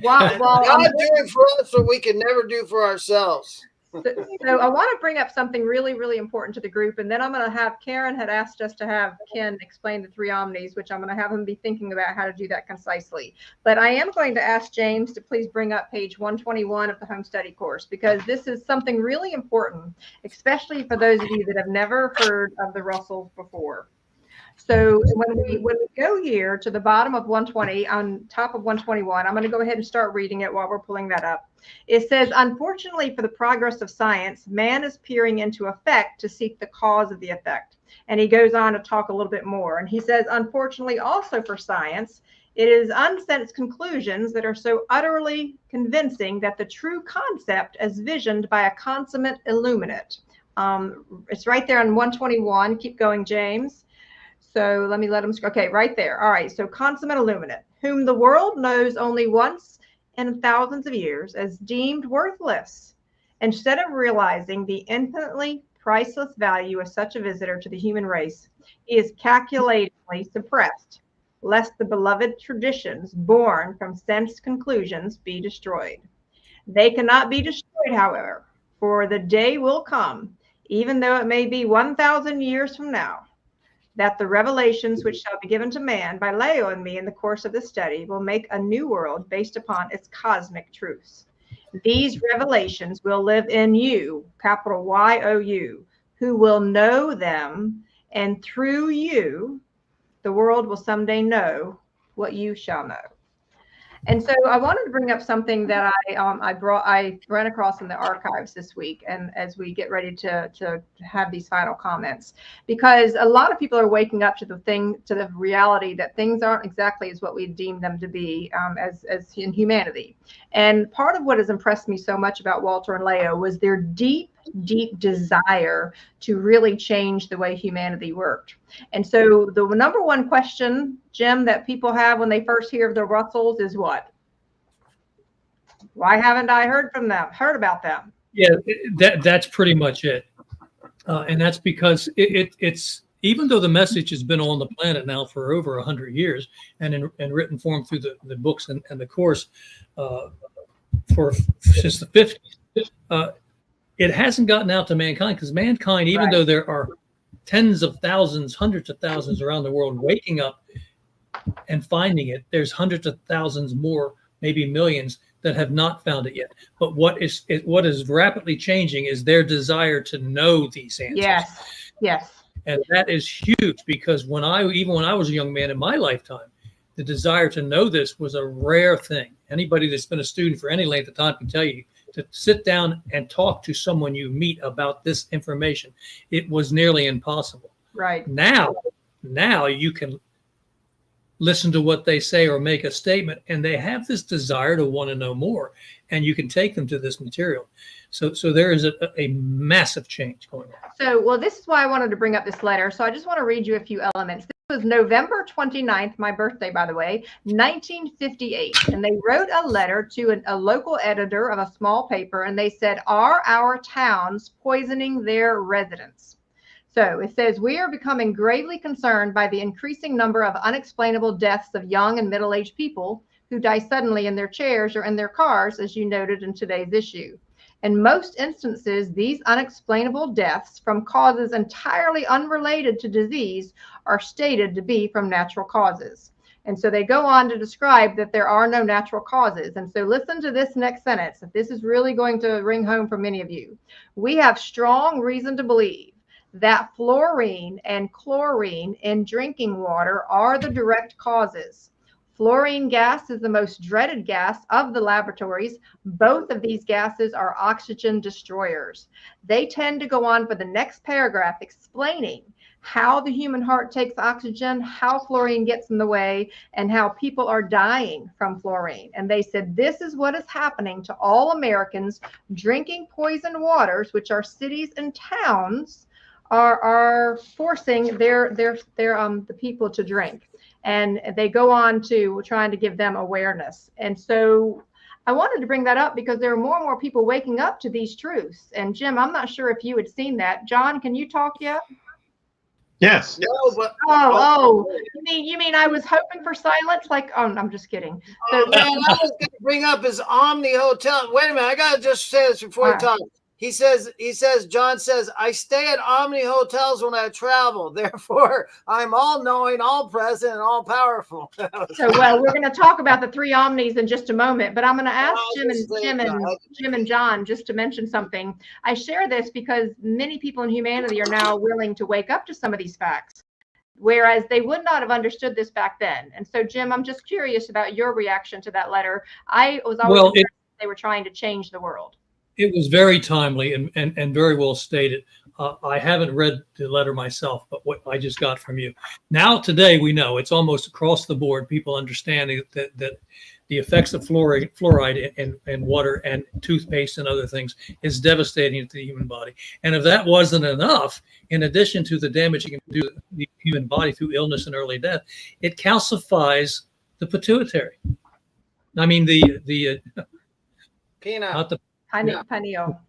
while God doing for us what we can never do for ourselves. So I want to bring up something really, really important to the group, and then I'm going to have Karen had asked us to have Ken explain the three omnis, which I'm going to have him be thinking about how to do that concisely. But I am going to ask James to please bring up page 121 of the home study course, because this is something really important, especially for those of you that have never heard of the Russells before. So when we go here to the bottom of 120, on top of 121, I'm going to go ahead and start reading it while we're pulling that up. It says, unfortunately for the progress of science, man is peering into effect to seek the cause of the effect. And he goes on to talk a little bit more. And he says, unfortunately also for science, it is unsensed conclusions that are so utterly convincing that the true concept as visioned by a consummate illuminate. It's right there on 121. Keep going, James. So let me let him, okay, right there. All right, so consummate illuminate, whom the world knows only once in thousands of years as deemed worthless, instead of realizing the infinitely priceless value of such a visitor to the human race, he is calculatingly suppressed, lest the beloved traditions born from sensed conclusions be destroyed. They cannot be destroyed, however, for the day will come, even though it may be 1,000 years from now, that the revelations which shall be given to man by Lao and me in the course of this study will make a new world based upon its cosmic truths. These revelations will live in you, capital Y-O-U, who will know them, and through you, the world will someday know what you shall know. And so I wanted to bring up something that I ran across in the archives this week, and as we get ready to have these final comments, because a lot of people are waking up to the reality that things aren't exactly as what we deem them to be as in humanity. And part of what has impressed me so much about Walter and Lao was their deep deep desire to really change the way humanity worked. And so the number one question, Jim, that people have when they first hear of the Russells is what? Why haven't I heard about them? Yeah, that's pretty much it. And that's because it's, even though the message has been on the planet now for over 100 years and in written form through the books and the course since the 50s, it hasn't gotten out to mankind, because mankind, even though there are tens of thousands, hundreds of thousands around the world waking up and finding it, there's hundreds of thousands more, maybe millions, that have not found it yet. But what is rapidly changing is their desire to know these answers. Yes. And that is huge, because even when I was a young man in my lifetime, the desire to know this was a rare thing. Anybody that's been a student for any length of time can tell you, to sit down and talk to someone you meet about this information, it was nearly impossible. Right. Now you can listen to what they say or make a statement, and they have this desire to want to know more, and you can take them to this material. So there is a massive change going on. So, well, this is why I wanted to bring up this letter. So I just want to read you a few elements. This was November 29th, my birthday, by the way, 1958. And they wrote a letter to a local editor of a small paper, and they said, "Are our towns poisoning their residents?" So it says, "We are becoming gravely concerned by the increasing number of unexplainable deaths of young and middle-aged people who die suddenly in their chairs or in their cars, as you noted in today's issue. In most instances, these unexplainable deaths from causes entirely unrelated to disease are stated to be from natural causes." And so they go on to describe that there are no natural causes. And so listen to this next sentence. If this is really going to ring home for many of you. "We have strong reason to believe that fluorine and chlorine in drinking water are the direct causes. Fluorine gas is the most dreaded gas of the laboratories. Both of these gases are oxygen destroyers." They tend to go on for the next paragraph explaining how the human heart takes oxygen, how fluorine gets in the way, and how people are dying from fluorine. And they said, this is what is happening to all Americans drinking poisoned waters, which our cities and towns are forcing the people to drink. And they go on to trying to give them awareness. And so I wanted to bring that up because there are more and more people waking up to these truths. And Jim, I'm not sure if you had seen that. John, can you talk yet? Yes. No, but You mean I was hoping for silence? Like, oh, I'm just kidding. So, man, I was going to bring up his Omni Hotel. Wait a minute, I got to just say this before you talk. He says, John says, "I stay at Omni hotels when I travel. Therefore, I'm all knowing, all present, and all powerful." So, well, we're going to talk about the three omnis in just a moment, but I'm going to ask Jim and John just to mention something. I share this because many people in humanity are now willing to wake up to some of these facts, whereas they would not have understood this back then. And so, Jim, I'm just curious about your reaction to that letter. I was always they were trying to change the world. It was very timely and very well stated. I haven't read the letter myself, but what I just got from you. Now, today, we know it's almost across the board. People understanding that the effects of fluoride in water and toothpaste and other things is devastating to the human body. And if that wasn't enough, in addition to the damage it can do to the human body through illness and early death, it calcifies the pituitary. I mean, the peanut. Not the pineal.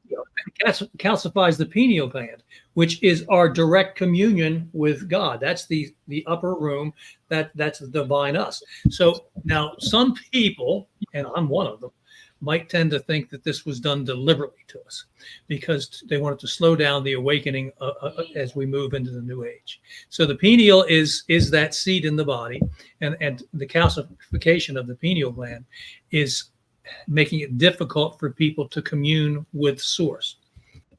Calcifies the pineal gland, which is our direct communion with God. That's the upper room. That's the divine us. So now some people, and I'm one of them, might tend to think that this was done deliberately to us because they wanted to slow down the awakening as we move into the new age. So the pineal is that seat in the body, and the calcification of the pineal gland is making it difficult for people to commune with source.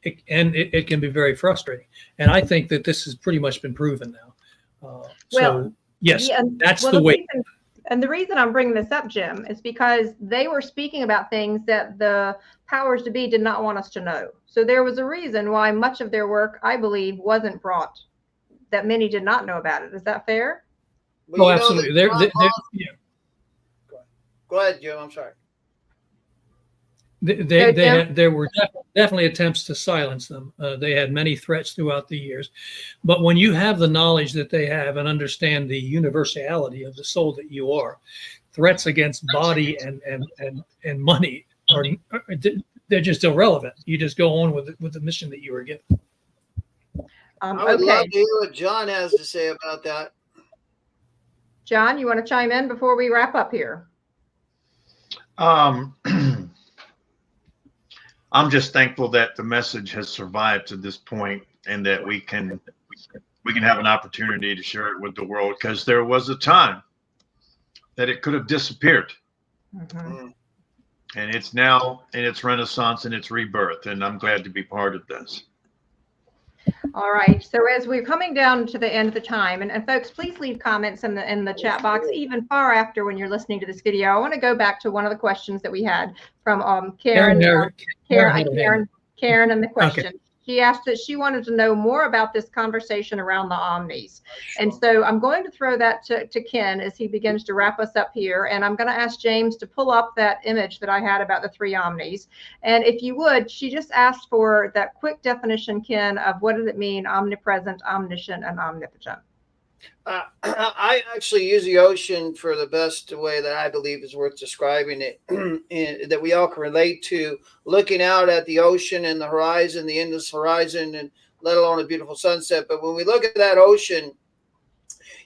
It can be very frustrating. And I think that this has pretty much been proven now. That's the way. And the reason I'm bringing this up, Jim, is because they were speaking about things that the powers to be did not want us to know. So there was a reason why much of their work, I believe, wasn't brought, that many did not know about it. Is that fair? Well, absolutely. Go ahead, Jim. I'm sorry. There were definitely attempts to silence them. They had many threats throughout the years. But when you have the knowledge that they have and understand the universality of the soul that you are, threats against body and money they're just irrelevant. You just go on with the mission that you were given. I would love to hear what John has to say about that. John, you want to chime in before we wrap up here? I'm just thankful that the message has survived to this point, and that we can have an opportunity to share it with the world, because there was a time that it could have disappeared. Mm-hmm. And it's now in its renaissance and its rebirth, and I'm glad to be part of this. All right. So as we're coming down to the end of the time, and folks, please leave comments in the chat box, even far after when you're listening to this video. I want to go back to one of the questions that we had from Karen. Karen, and the question. Okay. She asked that she wanted to know more about this conversation around the omnis. Sure. And so I'm going to throw that to Ken as he begins to wrap us up here. And I'm going to ask James to pull up that image that I had about the three omnis. And if you would, she just asked for that quick definition, Ken, of what does it mean, omnipresent, omniscient, and omnipotent? I actually use the ocean for the best way that I believe is worth describing it, and that we all can relate to, looking out at the ocean and the horizon, the endless horizon, and let alone a beautiful sunset. But when we look at that ocean,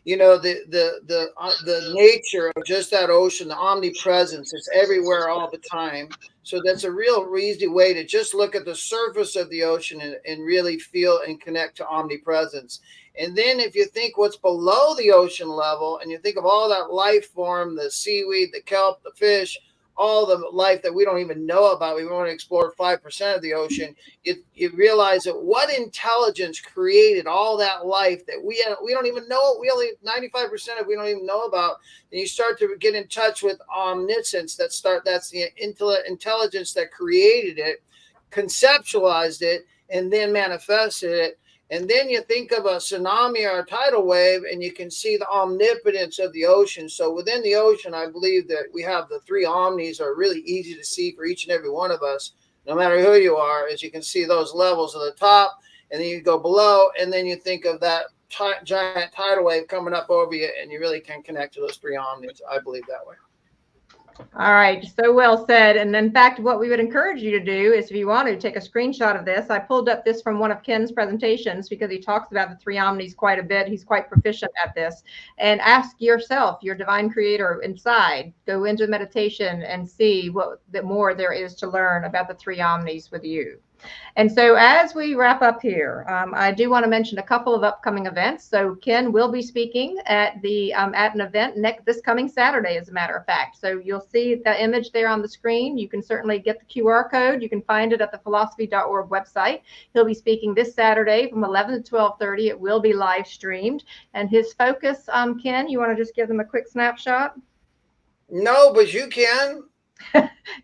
you know, the nature of just that ocean, the omnipresence, it's everywhere all the time. So that's a real easy way to just look at the surface of the ocean and really feel and connect to omnipresence. And then if you think what's below the ocean level, and you think of all that life form, the seaweed, the kelp, the fish, all the life that we don't even know about, we want to explore 5% of the ocean, you realize that what intelligence created all that life that we don't even know, we only 95% of we don't even know about. And you start to get in touch with omniscience, that's the intelligence that created it, conceptualized it, and then manifested it. And then you think of a tsunami or a tidal wave, and you can see the omnipotence of the ocean. So within the ocean, I believe that we have the three omnis are really easy to see for each and every one of us, no matter who you are, as you can see those levels at the top, and then you go below, and then you think of that giant tidal wave coming up over you, and you really can connect to those three omnis. I believe that way. All right, so well said. And in fact, what we would encourage you to do is, if you want to take a screenshot of this, I pulled up this from one of Ken's presentations because he talks about the three omnis quite a bit. He's quite proficient at this. And ask yourself, your divine creator inside, go into meditation and see what more there is to learn about the three omnis with you. And so as we wrap up here, I do want to mention a couple of upcoming events. So Ken will be speaking at an event this coming Saturday, as a matter of fact. So you'll see the image there on the screen. You can certainly get the QR code. You can find it at the philosophy.org website. He'll be speaking this Saturday from 11 to 12:30. It will be live streamed. And his focus, Ken, you want to just give them a quick snapshot? No, but you can.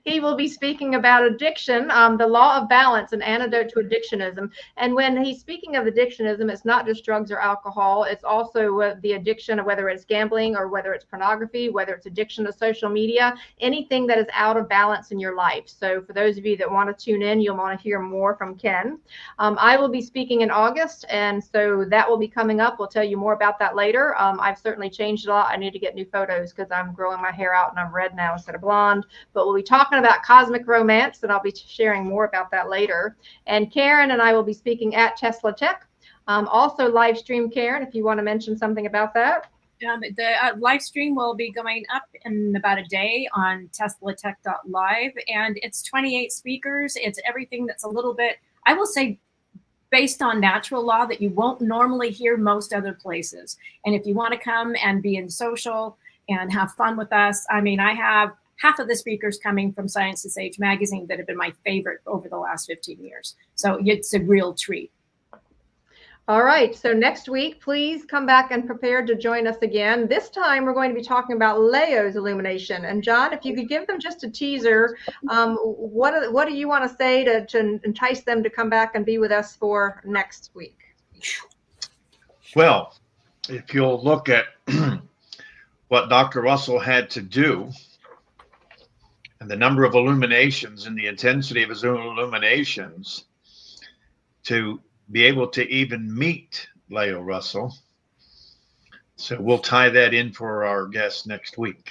He will be speaking about addiction, the law of balance, an antidote to addictionism. And when he's speaking of addictionism, it's not just drugs or alcohol. It's also the addiction of whether it's gambling or whether it's pornography, whether it's addiction to social media, anything that is out of balance in your life. So for those of you that want to tune in, you'll want to hear more from Ken. I will be speaking in August, and so that will be coming up. We'll tell you more about that later. I've certainly changed a lot. I need to get new photos because I'm growing my hair out and I'm red now instead of blonde. But we'll be talking about cosmic romance, and I'll be sharing more about that later. And Karen and I will be speaking at Tesla Tech. Also live stream, Karen, if you want to mention something about that. The live stream will be going up in about a day on teslatech.live, and it's 28 speakers. It's everything that's a little bit, I will say, based on natural law that you won't normally hear most other places. And if you want to come and be in social and have fun with us, I mean, I have half of the speakers coming from Science is Age magazine that have been my favorite over the last 15 years. So it's a real treat. All right. So next week, please come back and prepare to join us again. This time, we're going to be talking about Leo's illumination. And John, if you could give them just a teaser, what do you want to say to entice them to come back and be with us for next week? Well, if you'll look at what Dr. Russell had to do, and the number of illuminations and the intensity of his illuminations to be able to even meet Lao Russell. So we'll tie that in for our guest next week.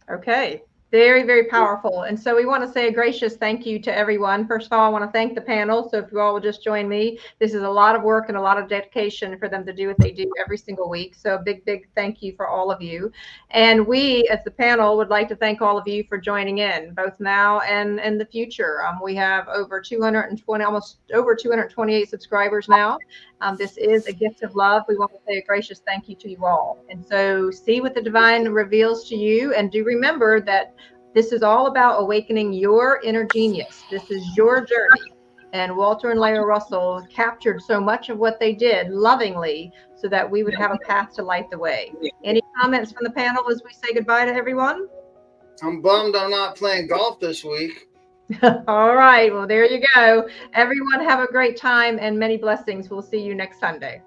Okay. Very, very powerful. And so we want to say a gracious thank you to everyone. First of all, I want to thank the panel. So if you all will just join me, this is a lot of work and a lot of dedication for them to do what they do every single week. So a big, big thank you for all of you. And we, as the panel, would like to thank all of you for joining in, both now and in the future. We have over 220, almost over 228 subscribers now. This is a gift of love. We want to say a gracious thank you to you all. And so see what the divine reveals to you. And do remember that this is all about awakening your inner genius. This is your journey. And Walter and Lao Russell captured so much of what they did lovingly so that we would have a path to light the way. Any comments from the panel as we say goodbye to everyone? I'm bummed I'm not playing golf this week. All right. Well, there you go. Everyone have a great time and many blessings. We'll see you next Sunday.